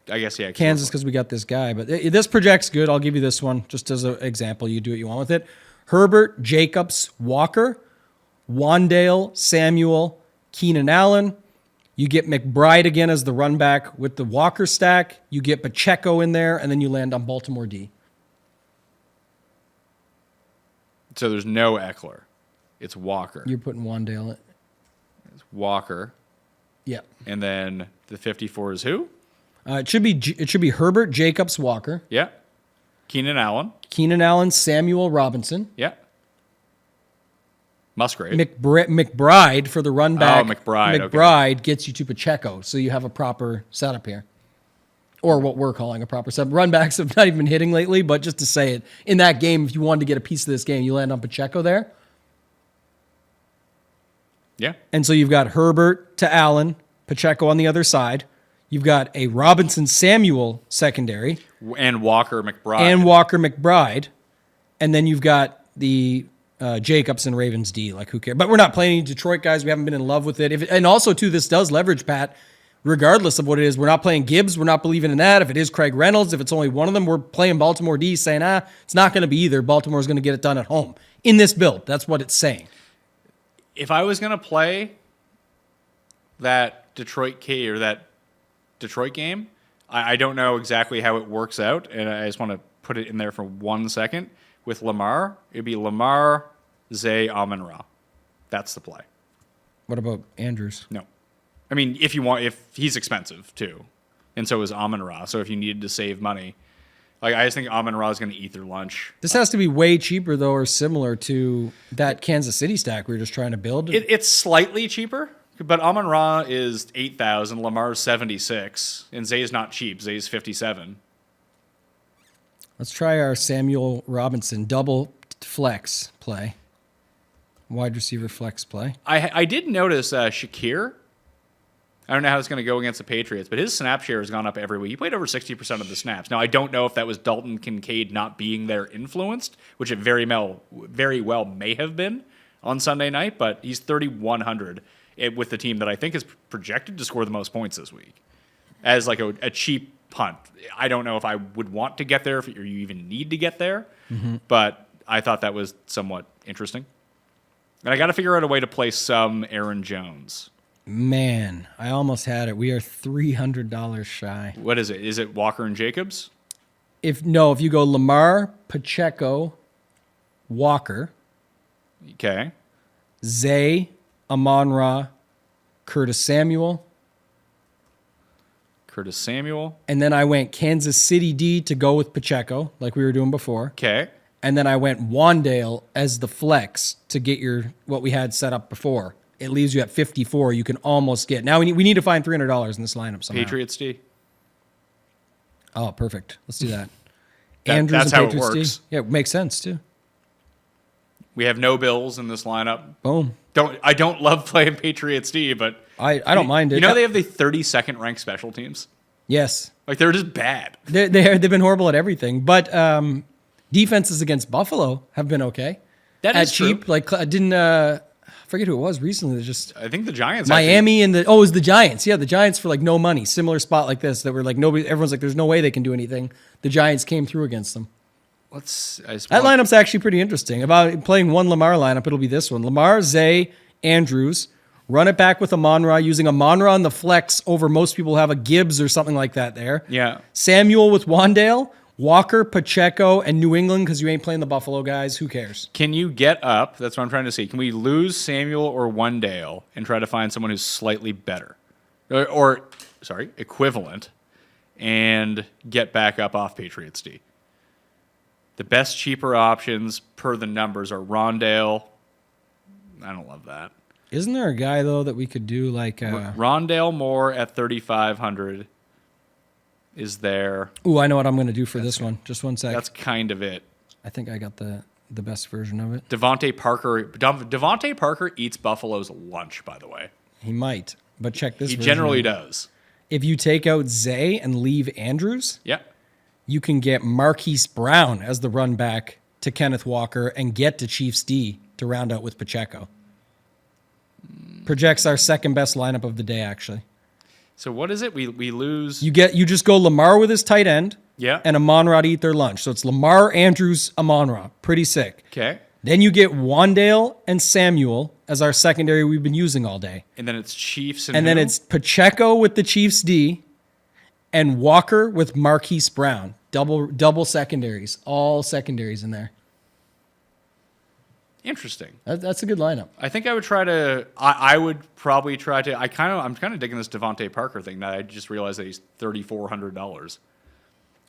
I guess, yeah. Kansas, because we got this guy. But this projects good. I'll give you this one just as an example. You do what you want with it. Herbert, Jacobs, Walker, Wandale, Samuel, Keenan Allen. You get McBride again as the run back with the Walker stack. You get Pacheco in there, and then you land on Baltimore D. So there's no Eckler. It's Walker. You're putting Wandale in. It's Walker. Yeah. And then the 54 is who? It should be Herbert, Jacobs, Walker. Yeah. Keenan Allen, Samuel Robinson. Yeah. Musgrave. McBride for the run back. Oh, McBride. McBride gets you to Pacheco, so you have a proper setup here. Or what we're calling a proper setup. Run backs have not even been hitting lately, but just to say it, in that game, if you wanted to get a piece of this game, you land on Pacheco there. Yeah. And so you've got Herbert to Allen, Pacheco on the other side. You've got a Robinson-Samuel secondary. And Walker McBride. And then you've got the Jacobs and Ravens D. Like, who cares? But we're not playing any Detroit guys. We haven't been in love with it. And also, too, this does leverage, Pat, regardless of what it is. We're not playing Gibbs. We're not believing in that. If it is Craig Reynolds, if it's only one of them, we're playing Baltimore D saying, it's not going to be either. Baltimore's going to get it done at home. in this build. That's what it's saying. If I was going to play that Detroit game, I don't know exactly how it works out, and I just want to put it in there for 1 second. With Lamar, it'd be Lamar, Zay, Amon-Ra. That's the play. What about Andrews? No. I mean, if he's expensive too, and so is Amon-Ra. So if you needed to save money, like I just think Amon-Ra is going to eat their lunch. This has to be way cheaper though, or similar to that Kansas City stack we were just trying to build. It's slightly cheaper, but Amon-Ra is 8,000, Lamar's 76, and Zay's not cheap. Zay's 57. Let's try our Samuel Robinson double flex play. Wide receiver flex play. I did notice Shakir. I don't know how it's going to go against the Patriots, but his snap share has gone up every week. He played over 60% of the snaps. Now, I don't know if that was Dalton Kincaid not being there influenced, which it very well may have been on Sunday night, but he's 3,100 with the team that I think is projected to score the most points this week as like a cheap punt. I don't know if I would want to get there or you even need to get there, but I thought that was somewhat interesting. And I got to figure out a way to play some Aaron Jones. Man, I almost had it. We are $300 shy. What is it? Is it Walker and Jacobs? If you go Lamar, Pacheco, Walker, Okay. Zay, Amon-Ra, Curtis Samuel, and then I went Kansas City D to go with Pacheco, like we were doing before. Okay. And then I went Wandale as the flex to get what we had set up before. It leaves you at 54. You can almost get. Now we need to find $300 in this lineup somehow. Patriots D. Oh, perfect. Let's do that. That's how it Patriots works. D. Yeah, it makes sense too. We have no Bills in this lineup. Boom. I don't love playing Patriots D, but I don't mind it. You know they have the 32nd ranked special teams? Yes. Like they're just bad. They've been horrible at everything, but defenses against Buffalo have been okay. That at is cheap. true. Like I didn't forget who it was recently. I think the Giants. Miami and it was the Giants. Yeah, the Giants for like no money. Similar spot like this that were like nobody. Everyone's like, there's no way they can do anything. The Giants came through against them. That lineup's actually pretty interesting. About playing one Lamar lineup, it'll be this one: Lamar, Zay, Andrews. Run it back with Amon-Ra, using Amon-Ra on the flex over most people have a Gibbs or something like that there. Yeah. Samuel with Wandale, Walker, Pacheco, and New England because you ain't playing the Buffalo guys. Who cares? Can you get up? That's what I'm trying to see. Can we lose Samuel or Wandale and try to find someone who's slightly better? Or equivalent, and get back up off Patriots D? The best cheaper options per the numbers are Rondale. I don't love that. Isn't there a guy, though, that we could do like... Rondale Moore at 3,500 is there. Ooh, I know what I'm going to do for this one. Just 1 sec. That's kind of it. I think I got the best version of it. Devontae Parker eats Buffalo's lunch, by the way. He might, but check this He version generally out. does. If you take out Zay and leave Andrews, Yeah. you can get Marquise Brown as the run back to Kenneth Walker and get to Chiefs D to round out with Pacheco. Projects our second best lineup of the day, actually. So what is it? We lose. You just go Lamar with his tight end, Yeah. and Amon-Ra to eat their lunch. So it's Lamar, Andrews, Amon-Ra. Pretty sick. Okay. Then you get Wandale and Samuel as our secondary we've been using all day. And then it's Chiefs And then it's Pacheco with the Chiefs D and Walker with Marquise Brown. Double secondaries. All secondaries in there. interesting. That's a good lineup. I think I would try to. I would probably try to. I'm kind of digging this Devontae Parker thing. That I just realized that he's $3,400.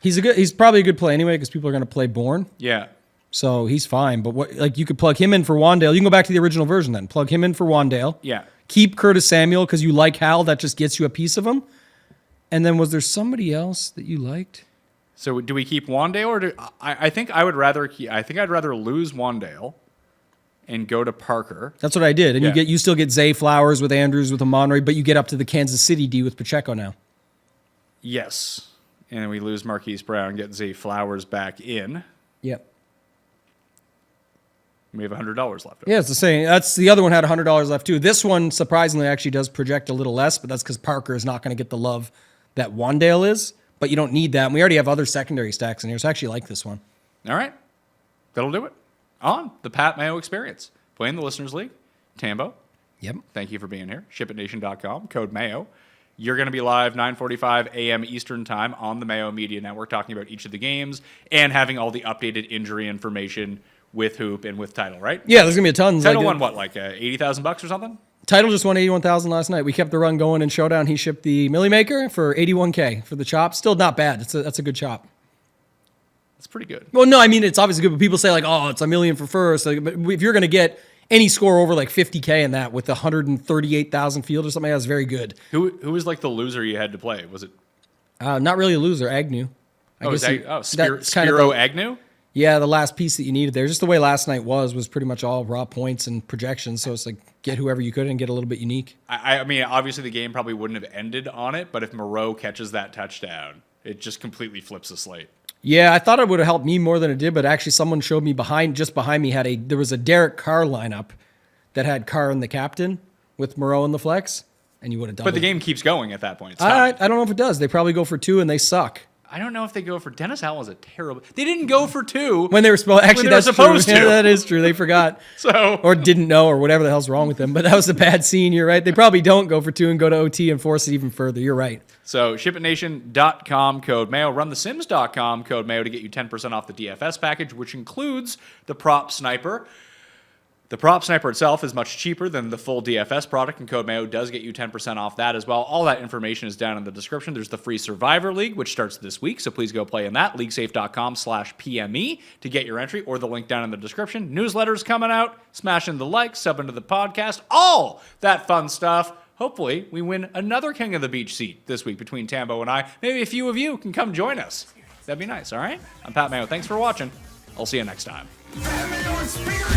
He's probably a good play anyway because people are going to play Bourne. Yeah. So he's fine. But you could plug him in for Wandale. You can go back to the original version then. Plug him in for Wandale. Yeah. Keep Curtis Samuel because you like Hal. That just gets you a piece of him. And then was there somebody else that you liked? So do we keep Wandale or I think I would rather I'd rather lose Wandale and go to Parker. That's what I did. And Yeah. you still get Zay Flowers with Andrews with Amon-Ra, but you get up to the Kansas City D with Pacheco now. Yes. And then we lose Marquise Brown, get Zay Flowers back in. Yep. We have $100 left. Yeah, it's the same. That's the other one had $100 left too. This one surprisingly actually does project a little less, but that's because Parker is not going to get the love that Wandale is. But you don't need that. And we already have other secondary stacks in here, so I actually like this one. All right. That'll do it. on the Pat Mayo Experience. Playing the Listeners League. Tambo, Yep. thank you for being here. ShipItNation.com, code Mayo. You're going to be live 9:45 a.m. Eastern Time on the Mayo Media Network, talking about each of the games and having all the updated injury information with Hoop and with Title, right? Yeah, there's gonna be a ton. Title won what, like $80,000 or something? Title just won 81,000 last night. We kept the run going in Showdown. He shipped the Millie Maker for 81K for the chop. Still not bad. That's a good chop. That's pretty good. Well, no, I mean it's obviously good, but people say like, oh, it's $1 million for first. Like, but if you're gonna get any score over like 50K in that with 138,000 field or something, that's very good. Who was like the loser you had to play? Was it? Not really a loser, Agnew. Spiro Agnew? Yeah, the last piece that you needed there. Just the way last night was pretty much all raw points and projections. So it's like get whoever you could and get a little bit unique. I mean, obviously the game probably wouldn't have ended on it, but if Moreau catches that touchdown, it just completely flips the slate. Yeah, I thought it would have helped me more than it did, but actually someone showed me just behind me there was a Derek Carr lineup that had Carr and the captain with Moreau in the flex, and you would have done. But the game keeps going at that point. It's I tied. don't know if it does. They probably go for 2 and they suck. I don't know if they go for Dennis Allen was a terrible. They didn't go for 2 When they were supposed. Actually, they were that's supposed true. to. Yeah, that is true. They forgot. So or didn't know or whatever the hell's wrong with them. But that was a bad scene. You're right. They probably don't go for 2 and go to OT and force it even further. You're right. So ShipItNation.com, code Mayo. RunTheSims.com, code Mayo to get you 10% off the DFS package, which includes the Prop Sniper. The Prop Sniper itself is much cheaper than the full DFS product, and code Mayo does get you 10% off that as well. All that information is down in the description. There's the free Survivor League, which starts this week, so please go play in that. LeagueSafe.com/PME to get your entry, or the link down in the description. Newsletters coming out, smashing the like, subbing to the podcast, all that fun stuff. Hopefully, we win another King of the Beach seat this week between Tambo and I. Maybe a few of you can come join us. That'd be nice, all right? I'm Pat Mayo. Thanks for watching. I'll see you next time. Pat Mayo Experience.